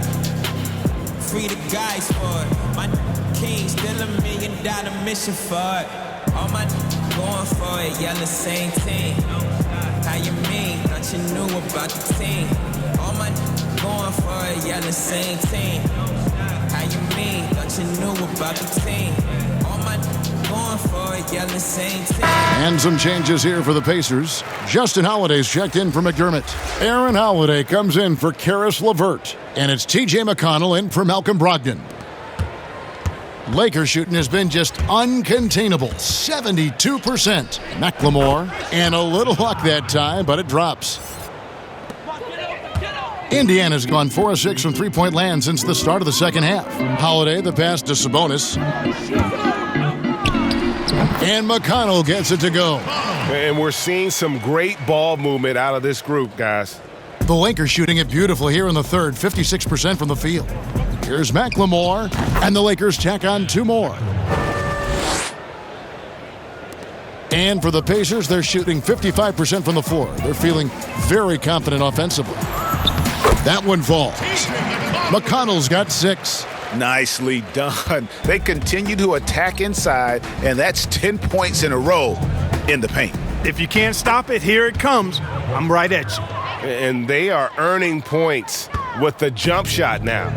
free the guys for it. My king still $1 million mission for it. All my going for it, yellow same team. How you mean? Thought you knew about the team. All my going for it, yellow same team. How you mean? Thought you knew about the team. All my going for it, yellow same team. And some changes here for the Pacers. Justin Holiday's checked in for McDermott. Aaron Holiday comes in for Karis LeVert. And it's T.J. McConnell in for Malcolm Brogdon. Lakers shooting has been just uncontainable, 72%. McLemore, and a little luck that time, but it drops. Indiana's gone 4 of 6 from three-point land since the start of the second half. Holiday, the pass to Sabonis. And McConnell gets it to go. And we're seeing some great ball movement out of this group, guys. The Lakers shooting it beautiful here in the third, 56% from the field. Here's McLemore, and the Lakers tack on 2 more. And for the Pacers, they're shooting 55% from the floor. They're feeling very confident offensively. That one falls. McConnell's got 6. Nicely done. They continue to attack inside, and that's 10 points in a row in the paint. If you can't stop it, here it comes. I'm right at you. And they are earning points with the jump shot now.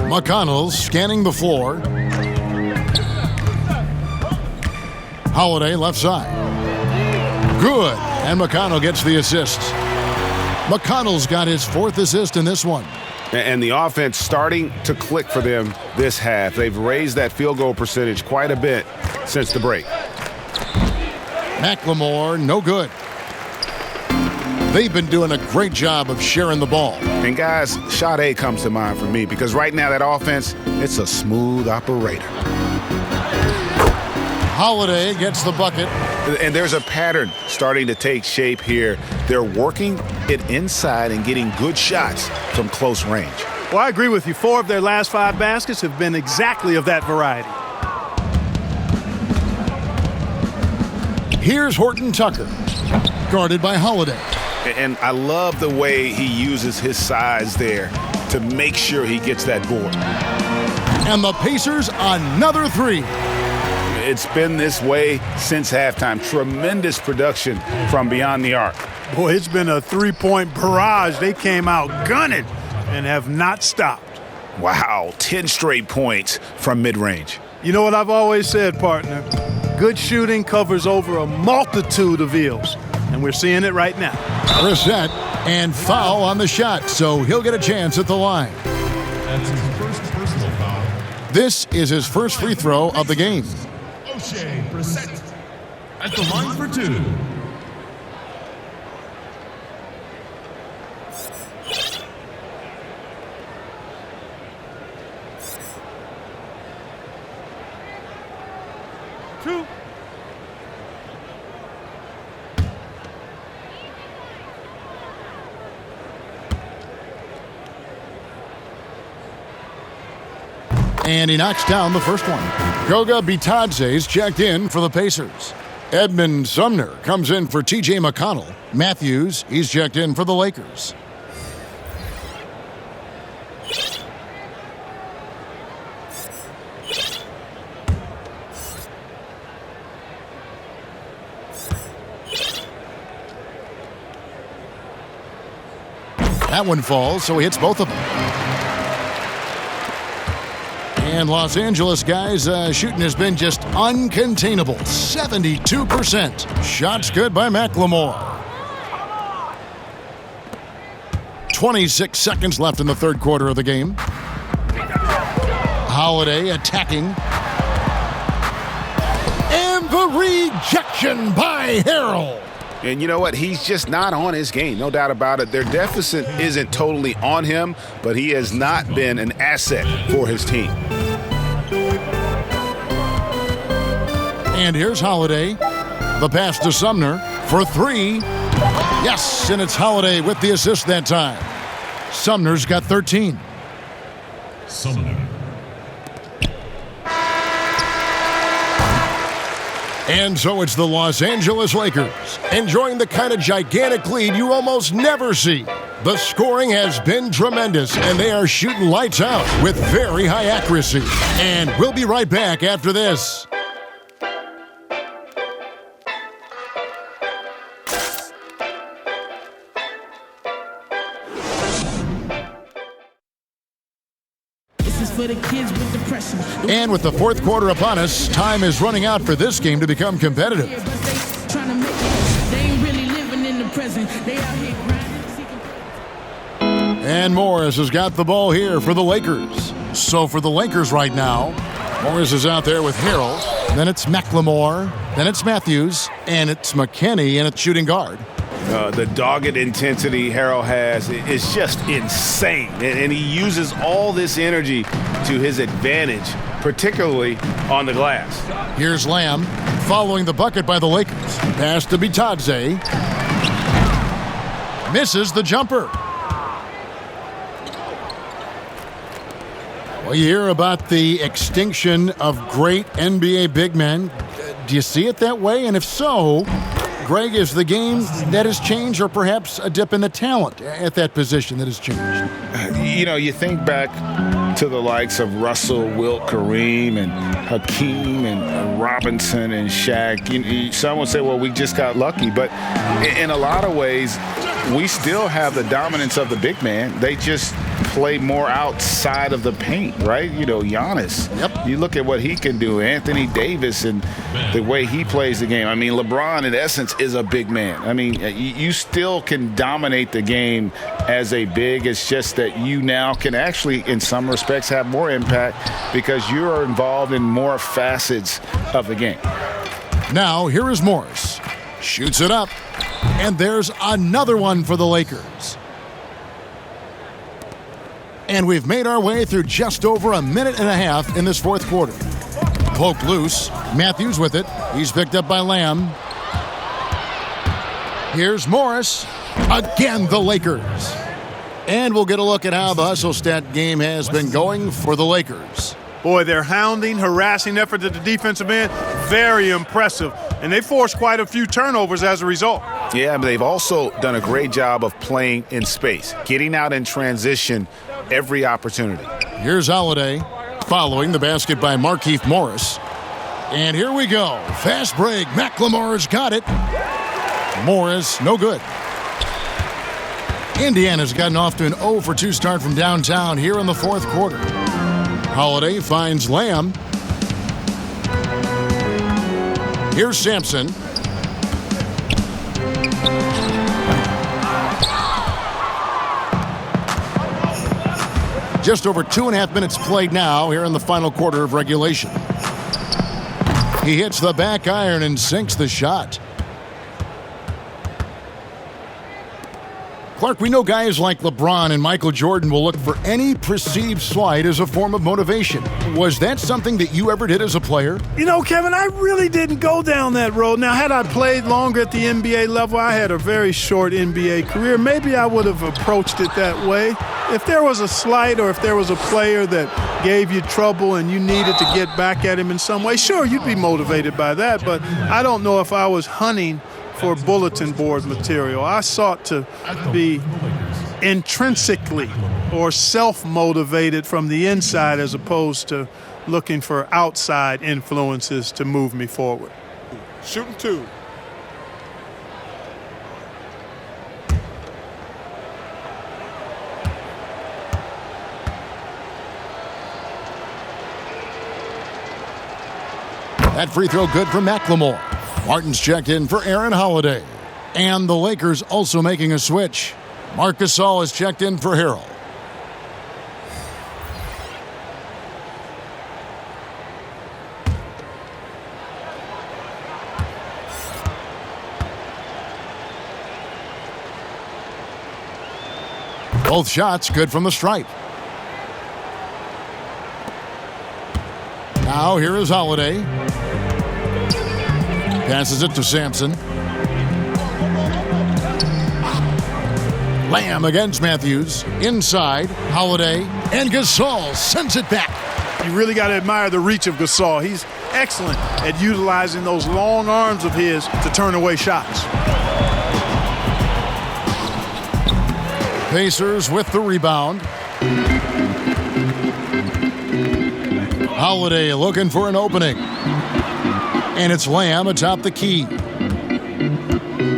McConnell scanning the floor. Holiday left side. Good. And McConnell gets the assist. McConnell's got his 4th assist in this one. And the offense starting to click for them this half. They've raised that field goal percentage quite a bit since the break. McLemore, no good. They've been doing a great job of sharing the ball. And guys, shot A comes to mind for me because right now that offense, it's a smooth operator. Holiday gets the bucket. And there's a pattern starting to take shape here. They're working it inside and getting good shots from close range. Well, I agree with you. 4 of their last 5 baskets have been exactly of that variety. Here's Horton Tucker, guarded by Holiday. And I love the way he uses his size there to make sure he gets that board. And the Pacers, another 3. It's been this way since halftime. Tremendous production from beyond the arc. Boy, it's been a 3-point barrage. They came out gunning and have not stopped. Wow, 10 straight points from mid-range. You know what I've always said, partner? Good shooting covers over a multitude of ills, and we're seeing it right now. Reset and foul on the shot, so he'll get a chance at the line. That's his first personal foul. This is his first free throw of the game. O'Shea Brissett at the line for 2. And he knocks down the first one. Goga Bitadze's checked in for the Pacers. Edmond Sumner comes in for T.J. McConnell. Matthews, he's checked in for the Lakers. That one falls, so he hits both of them. And Los Angeles guys, shooting has been just uncontainable. 72%. Shots good by McLemore. 26 seconds left in the third quarter of the game. Holiday attacking. And the rejection by Harrell. And you know what? He's just not on his game, no doubt about it. Their deficit isn't totally on him, but he has not been an asset for his team. And here's Holiday. The pass to Sumner for 3. Yes, and it's Holiday with the assist that time. Sumner's got 13. Sumner. And so it's the Los Angeles Lakers, enjoying the kind of gigantic lead you almost never see. The scoring has been tremendous, and they are shooting lights out with very high accuracy. And we'll be right back after this. For the kids with depression. And with the fourth quarter upon us, time is running out for this game to become competitive. Trying to make it. They ain't really living in the present. They out here grinding. And Morris has got the ball here for the Lakers. So for the Lakers right now, Morris is out there with Harrell. Then it's McLemore. Then it's Matthews. And it's McKinney, and it's shooting guard. The dogged intensity Harrell has is just insane. And he uses all this energy to his advantage, particularly on the glass. Here's Lamb following the bucket by the Lakers. Pass to Bitadze. Misses the jumper. Well, you hear about the extinction of great NBA big men. Do you see it that way? And if so, Greg, is the game that has changed, or perhaps a dip in the talent at that position that has changed? You know, you think back to the likes of Russell, Wilt, Kareem, and Hakeem, and Robinson, and Shaq. Some would say, well, we just got lucky. But in a lot of ways, we still have the dominance of the big man. They just play more outside of the paint, right? You know, Giannis. Yep. You look at what he can do. Anthony Davis and the way he plays the game. I mean, LeBron, in essence, is a big man. I mean, you still can dominate the game as a big. It's just that you now can actually, in some respects, have more impact because you're involved in more facets of the game. Now, here is Morris. Shoots it up. And there's another one for the Lakers. And we've made our way through just over a minute and a half in this fourth quarter. Poked loose. Matthews with it. He's picked up by Lamb. Here's Morris. Again, the Lakers. And we'll get a look at how the hustle stat game has been going for the Lakers. Boy, their hounding, harassing effort at the defensive end, very impressive. And they forced quite a few turnovers as a result. Yeah, but they've also done a great job of playing in space, getting out in transition every opportunity. Here's Holiday following the basket by Markieff Morris. And here we go. Fast break. McLemore's got it. Morris, no good. Indiana's gotten off to an 0-for-2 start from downtown here in the fourth quarter. Holiday finds Lamb. Here's Sampson. Just over 2.5 minutes played now here in the final quarter of regulation. He hits the back iron and sinks the shot. Clark, we know guys like LeBron and Michael Jordan will look for any perceived slight as a form of motivation. Was that something that you ever did as a player? You know, Kevin, I really didn't go down that road. Now, had I played longer at the NBA level, I had a very short NBA career, maybe I would have approached it that way. If there was a slight or if there was a player that gave you trouble and you needed to get back at him in some way, sure, you'd be motivated by that, but I don't know if I was hunting for bulletin board material. I sought to be intrinsically or self-motivated from the inside as opposed to looking for outside influences to move me forward. Shooting two. That free throw good for McLemore. Martin's checked in for Aaron Holiday. And the Lakers also making a switch. Marc Gasol is checked in for Harrell. Both shots good from the stripe. Now here is Holiday. Passes it to Sampson. Lamb against Matthews. Inside, Holiday. And Gasol sends it back. You really got to admire the reach of Gasol. He's excellent at utilizing those long arms of his to turn away shots. Pacers with the rebound. Holiday looking for an opening. And it's Lamb atop the key.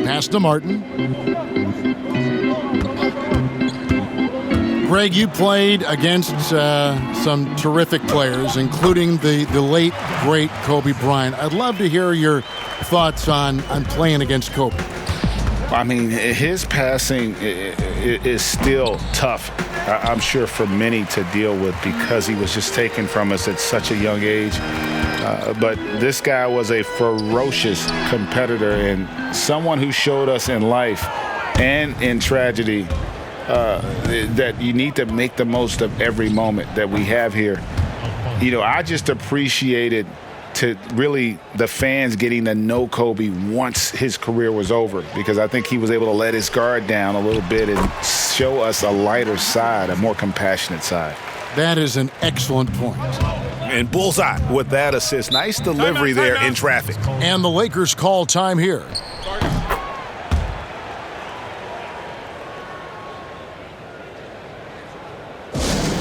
Pass to Martin. Greg, you played against some terrific players, including the late, great Kobe Bryant. I'd love to hear your thoughts on playing against Kobe. I mean, his passing is still tough, I'm sure, for many to deal with because he was just taken from us at such a young age. But this guy was a ferocious competitor and someone who showed us in life and in tragedy that you need to make the most of every moment that we have here. You know, I just appreciated to really the fans getting to know Kobe once his career was over, because I think he was able to let his guard down a little bit and show us a lighter side, a more compassionate side. That is an excellent point. And bullseye with that assist. Nice delivery there in traffic. And the Lakers call time here.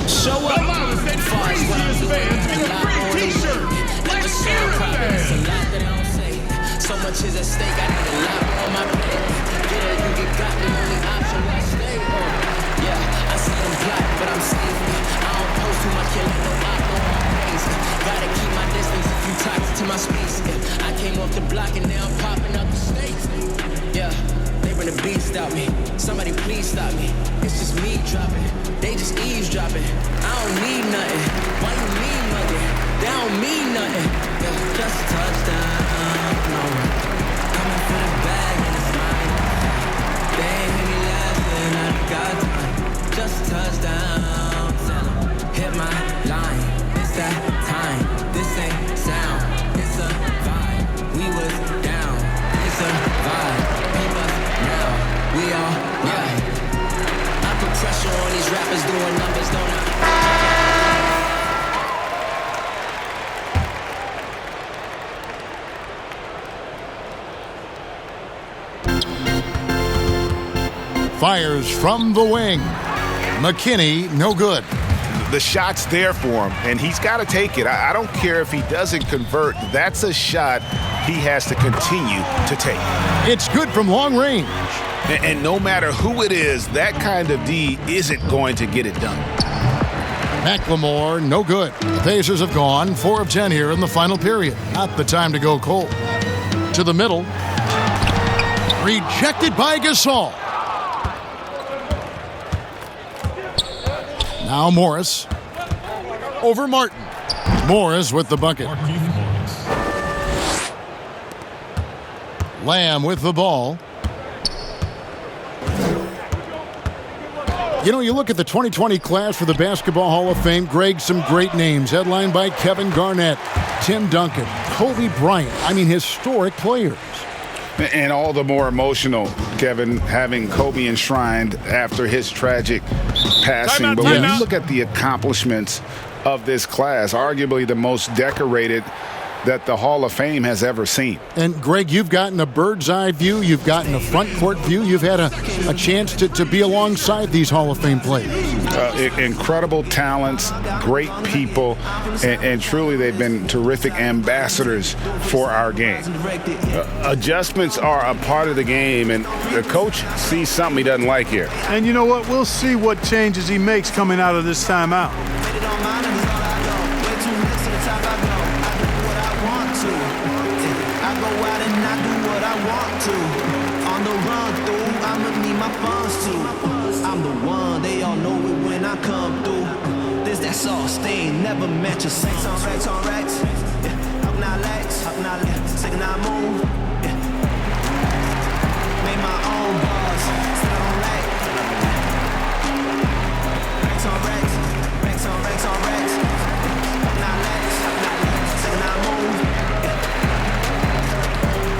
Show up. So much is at stake, I need a lot on my plate. Yeah, you get got the only option I stay on. Yeah, I see them plot, but I'm safe. I don't post too much, you let no eye on my face. Gotta keep my distance if you toxic to my space. Yeah, I came off the block and now I'm popping up the states. Yeah, they bring the beast out me. Somebody please stop me. It's just me dropping. They just eavesdropping. I don't need nothing. Why you need nothing? They don't mean nothing. Yeah, just a touchdown. No, coming for the bag and it's mine. They ain't hear me laughing. I got time. Just a touchdown. Tell 'em, hit my line. It's that time. This ain't sound. It's a vibe. We was down. We survived. Peep us now. We all right. I put pressure on these rappers doing numbers, don't I? Fires from the wing. McKinney, no good. The shot's there for him, and he's got to take it. I don't care if he doesn't convert. That's a shot he has to continue to take. It's good from long range. And no matter who it is, that kind of D isn't going to get it done. McLemore, no good. The Pacers have gone 4 of 10 here in the final period. Not the time to go cold. To the middle. Rejected by Gasol. Now Morris. Over Martin. Morris with the bucket. Lamb with the ball. You know, you look at the 2020 class for the Basketball Hall of Fame, Greg, some great names, headlined by Kevin Garnett, Tim Duncan, Kobe Bryant. I mean, historic players. And all the more emotional, Kevin, having Kobe enshrined after his tragic passing. But when you look at the accomplishments of this class, arguably the most decorated that the Hall of Fame has ever seen. And Greg, you've gotten a bird's eye view, you've gotten a front court view, you've had a chance to be alongside these Hall of Fame players. Incredible talents, great people, and truly they've been terrific ambassadors for our game. Adjustments are a part of the game, and the coach sees something he doesn't like here. And you know what? We'll see what changes he makes coming out of this timeout. On the run through, I'ma need my funds too. I'm the one, they all know it when I come through. This that sauce stain, never match a sex on racks on racks. Up now legs, up now legs, second I move. Made my own bars, still on rack. Racks on racks, racks on racks on racks. Up now legs, second I move.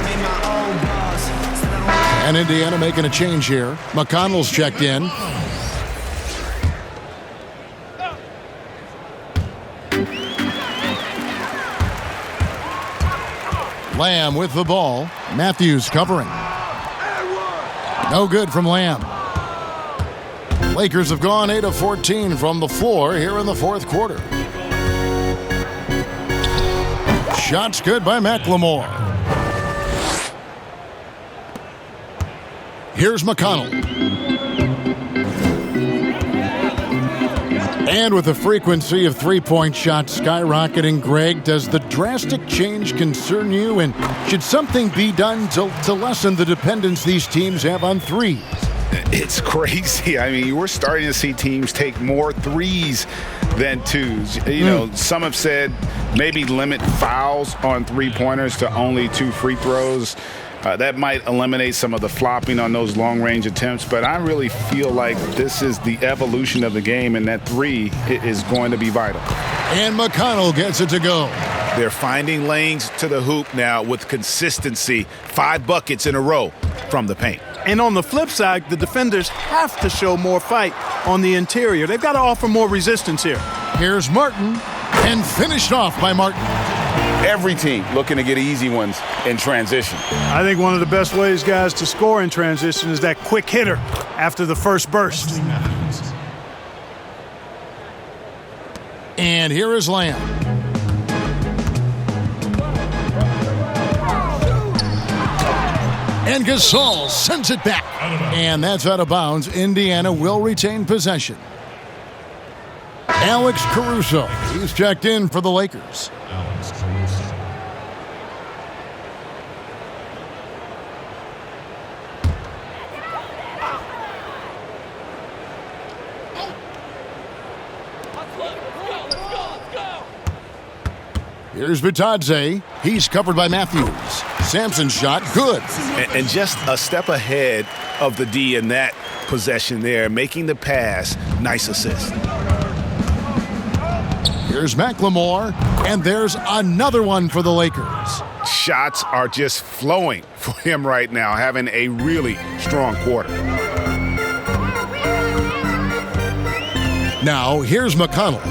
Made my own bars. And Indiana making a change here. McConnell's checked in. Lamb with the ball. Matthews covering. No good from Lamb. Lakers have gone 8 of 14 from the floor here in the fourth quarter. Shots good by McLemore. Here's McConnell. And with the frequency of three-point shots skyrocketing, Greg, does the drastic change concern you? And should something be done to lessen the dependence these teams have on threes? It's crazy. I mean, we're starting to see teams take more threes than twos. You know, some have said maybe limit fouls on three-pointers to only 2 free throws. That might eliminate some of the flopping on those long-range attempts, but I really feel like this is the evolution of the game, and that 3 is going to be vital. And McConnell gets it to go. They're finding lanes to the hoop now with consistency. 5 buckets in a row from the paint. And on the flip side, the defenders have to show more fight on the interior. They've got to offer more resistance here. Here's Martin, and finished off by Martin. Every team looking to get easy ones in transition. I think one of the best ways, guys, to score in transition is that quick hitter after the first burst. And here is Lamb. And Gasol sends it back. And that's out of bounds. Indiana will retain possession. Alex Caruso, he's checked in for the Lakers. Here's Vitadze. He's covered by Matthews. Sampson's shot, good. And just a step ahead of the D in that possession there, making the pass. Nice assist. Here's McLemore, and there's another one for the Lakers. Shots are just flowing for him right now, having a really strong quarter. Now, here's McConnell.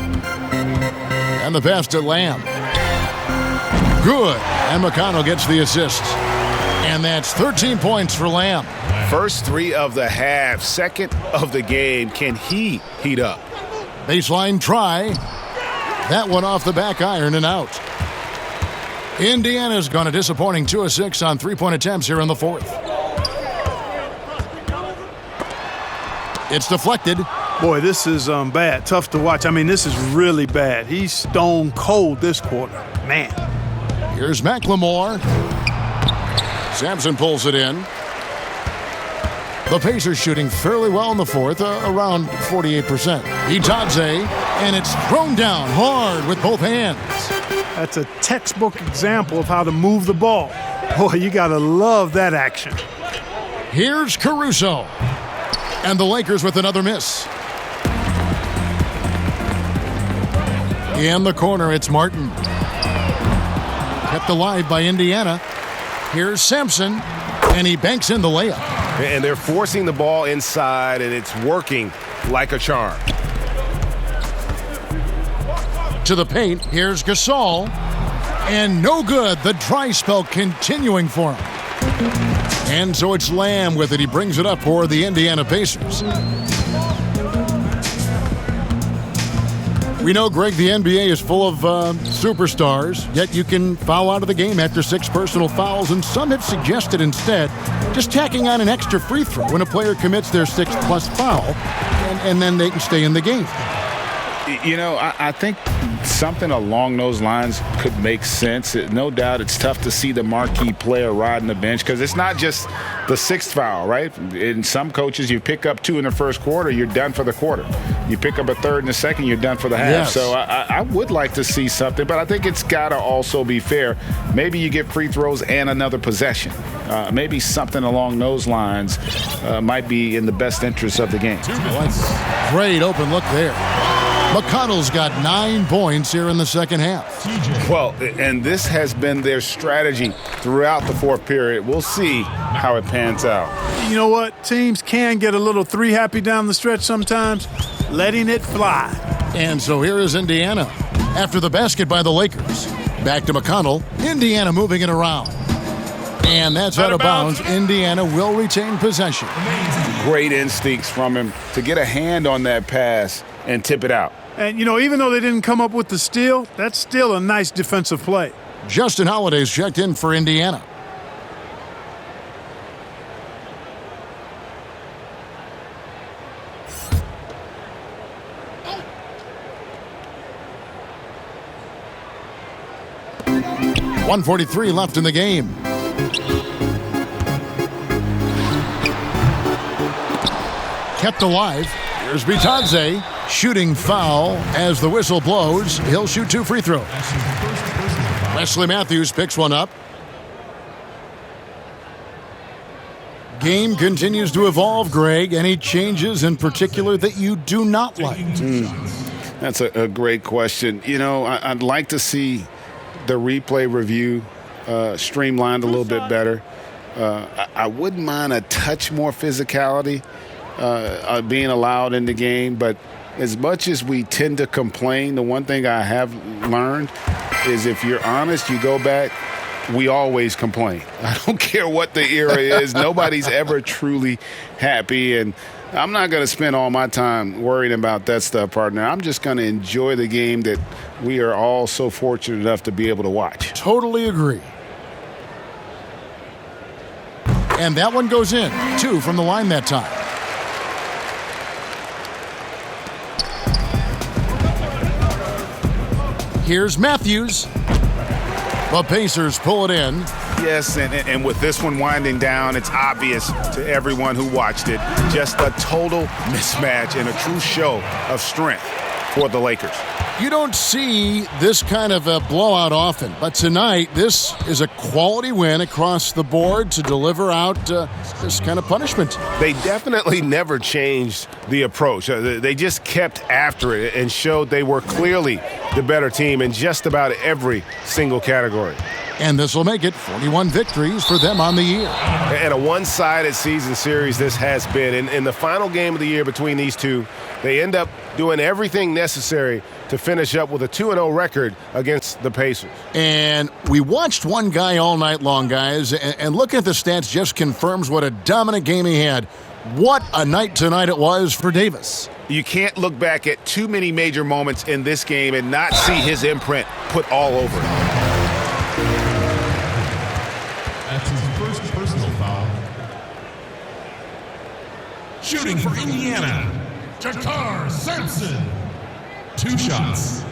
And the pass to Lamb. Good. And McConnell gets the assist. And that's 13 points for Lamb. First 3 of the half, second of the game. Can he heat up? Baseline try. That one off the back iron and out. Indiana's gone a disappointing 2 of 6 on 3-point attempts here in the fourth. It's deflected. Boy, this is bad. Tough to watch. I mean, this is really bad. He's stone cold this quarter. Man. Here's McLemore. Sampson pulls it in. The Pacers shooting fairly well in the fourth, around 48%. Vitadze, and it's thrown down hard with both hands. That's a textbook example of how to move the ball. Boy, you got to love that action. Here's Caruso. And the Lakers with another miss. In the corner, it's Martin. Kept alive by Indiana. Here's Sampson, and he banks in the layup. And they're forcing the ball inside, and it's working like a charm. To the paint, here's Gasol. And no good, the dry spell continuing for him. And so it's Lamb with it. He brings it up for the Indiana Pacers. We know, Greg, the NBA is full of superstars, yet you can foul out of the game after 6 personal fouls, and some have suggested instead just tacking on an extra free throw when a player commits their 6th+ foul, and then they can stay in the game. You know, I think something along those lines could make sense. No doubt it's tough to see the marquee player riding the bench because it's not just the 6th foul, right? In some coaches, you pick up 2 in the first quarter, you're done for the quarter. You pick up a 3rd in the second, you're done for the half. Yes. So I would like to see something, but I think it's got to also be fair. Maybe you get free throws and another possession. Maybe something along those lines might be in the best interest of the game. Great open look there. McConnell's got 9 points here in the second half. Well, and this has been their strategy throughout the fourth period. We'll see how it pans out. You know what? Teams can get a little 3 happy down the stretch sometimes, letting it fly. And so here is Indiana after the basket by the Lakers. Back to McConnell. Indiana moving it around. And that's out of bounds. Indiana will retain possession. Great instincts from him to get a hand on that pass and tip it out. And, you know, even though they didn't come up with the steal, that's still a nice defensive play. Justin Holiday's checked in for Indiana. .143 left in the game. Kept alive. Here's Vitadze. Shooting foul as the whistle blows. He'll shoot 2 free throws. Wesley Matthews picks one up. Game continues to evolve, Greg. Any changes in particular that you do not like? That's a great question. You know, I'd like to see the replay review streamlined a little bit better. I wouldn't mind a touch more physicality being allowed in the game, but as much as we tend to complain, the one thing I have learned is if you're honest, you go back, we always complain. I don't care what the era is. Nobody's ever truly happy, and I'm not going to spend all my time worrying about that stuff, partner. I'm just going to enjoy the game that we are all so fortunate enough to be able to watch. Totally agree. And that one goes in. 2 from the line that time. Here's Matthews. The Pacers pull it in. Yes, and with this one winding down, it's obvious to everyone who watched it, just a total mismatch and a true show of strength for the Lakers. You don't see this kind of a blowout often, but tonight this is a quality win across the board to deliver out this kind of punishment. They definitely never changed the approach. They just kept after it and showed they were clearly the better team in just about every single category. And this will make it 41 victories for them on the year. And a one-sided season series this has been. In the final game of the year between these two, they end up doing everything necessary to finish up with a 2-0 record against the Pacers. And we watched one guy all night long, guys, and looking at the stats just confirms what a dominant game he had. What a night tonight it was for Davis. You can't look back at too many major moments in this game and not see his imprint put all over it. That's his first personal foul. Shooting for Indiana, Jakar Sampson. 2 shots.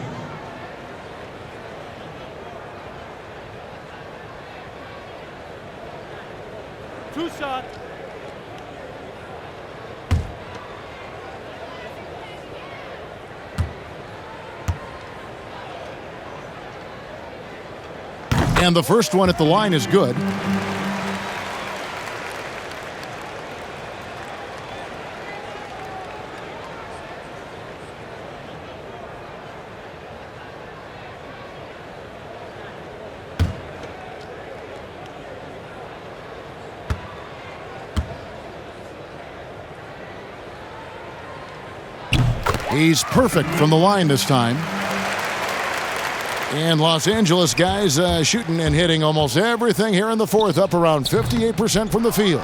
And the first one at the line is good. He's perfect from the line this time. And Los Angeles guys shooting and hitting almost everything here in the fourth, up around 58% from the field.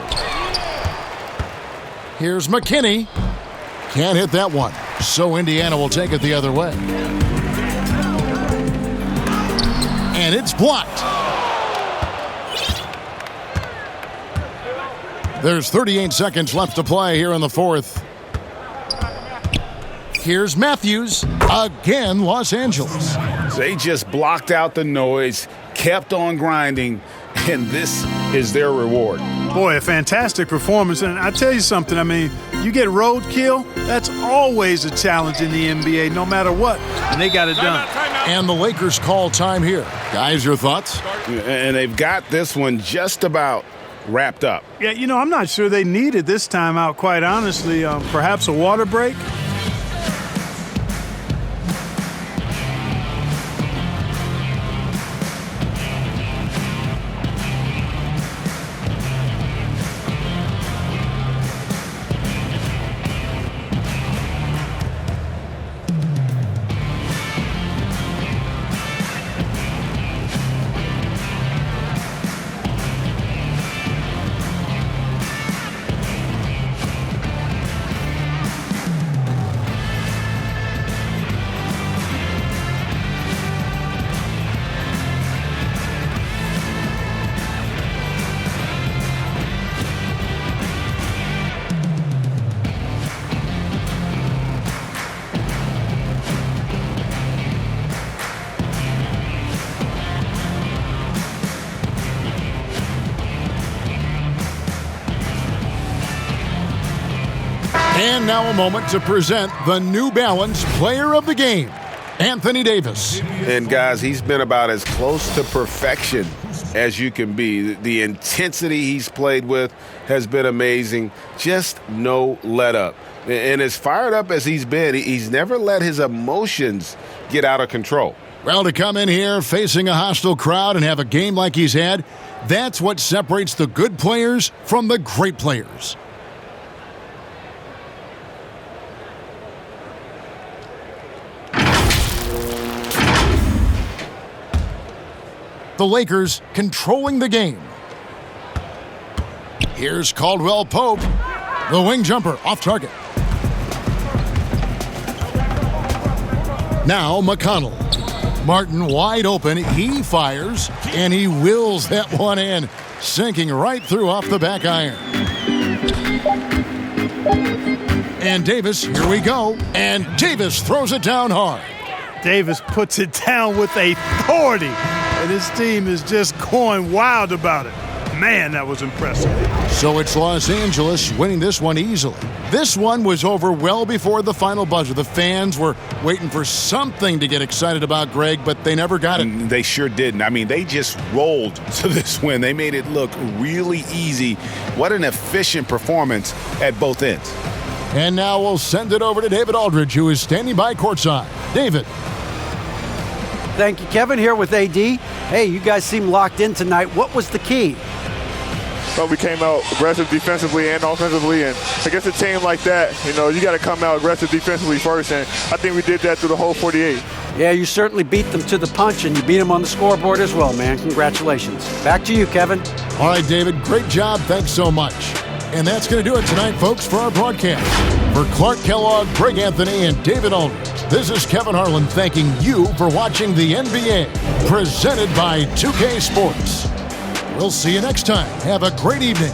Here's McKinney. Can't hit that one. So Indiana will take it the other way. And it's blocked. There's 38 seconds left to play here in the fourth. Here's Matthews. Again, Los Angeles. They just blocked out the noise, kept on grinding, and this is their reward. Boy, a fantastic performance. And I tell you something, I mean, you get roadkill, that's always a challenge in the NBA, no matter what. And they got it done. And the Lakers call time here. Guys, your thoughts? And they've got this one just about wrapped up. Yeah, you know, I'm not sure they needed this timeout, quite honestly. Perhaps a water break? And now a moment to present the New Balance Player of the Game, Anthony Davis. And guys, he's been about as close to perfection as you can be. The intensity he's played with has been amazing. Just no let up. And as fired up as he's been, he's never let his emotions get out of control. Well, to come in here facing a hostile crowd and have a game like he's had, that's what separates the good players from the great players. The Lakers controlling the game. Here's Caldwell Pope. The wing jumper off target. Now McConnell. Martin wide open. He fires, and he wills that one in, sinking right through off the back iron. And Davis, here we go. And Davis throws it down hard. Davis puts it down with authority, and his team is just going wild about it. Man, that was impressive. So it's Los Angeles winning this one easily. This one was over well before the final buzzer. The fans were waiting for something to get excited about, Greg, but they never got it. They sure didn't. I mean, they just rolled to this win. They made it look really easy. What an efficient performance at both ends. And now we'll send it over to David Aldridge, who is standing by courtside. David. Thank you, Kevin. Here with AD. Hey, you guys seem locked in tonight. What was the key? Well, we came out aggressive defensively and offensively, and against a team like that, you got to come out aggressive defensively first, and I think we did that through the whole 48. Yeah, you certainly beat them to the punch, and you beat them on the scoreboard as well, man. Congratulations. Back to you, Kevin. All right, David, great job. Thanks so much. And that's going to do it tonight, folks, for our broadcast. For Clark Kellogg, Greg Anthony, and David Aldridge, this is Kevin Harlan thanking you for watching the NBA, presented by 2K Sports. We'll see you next time. Have a great evening.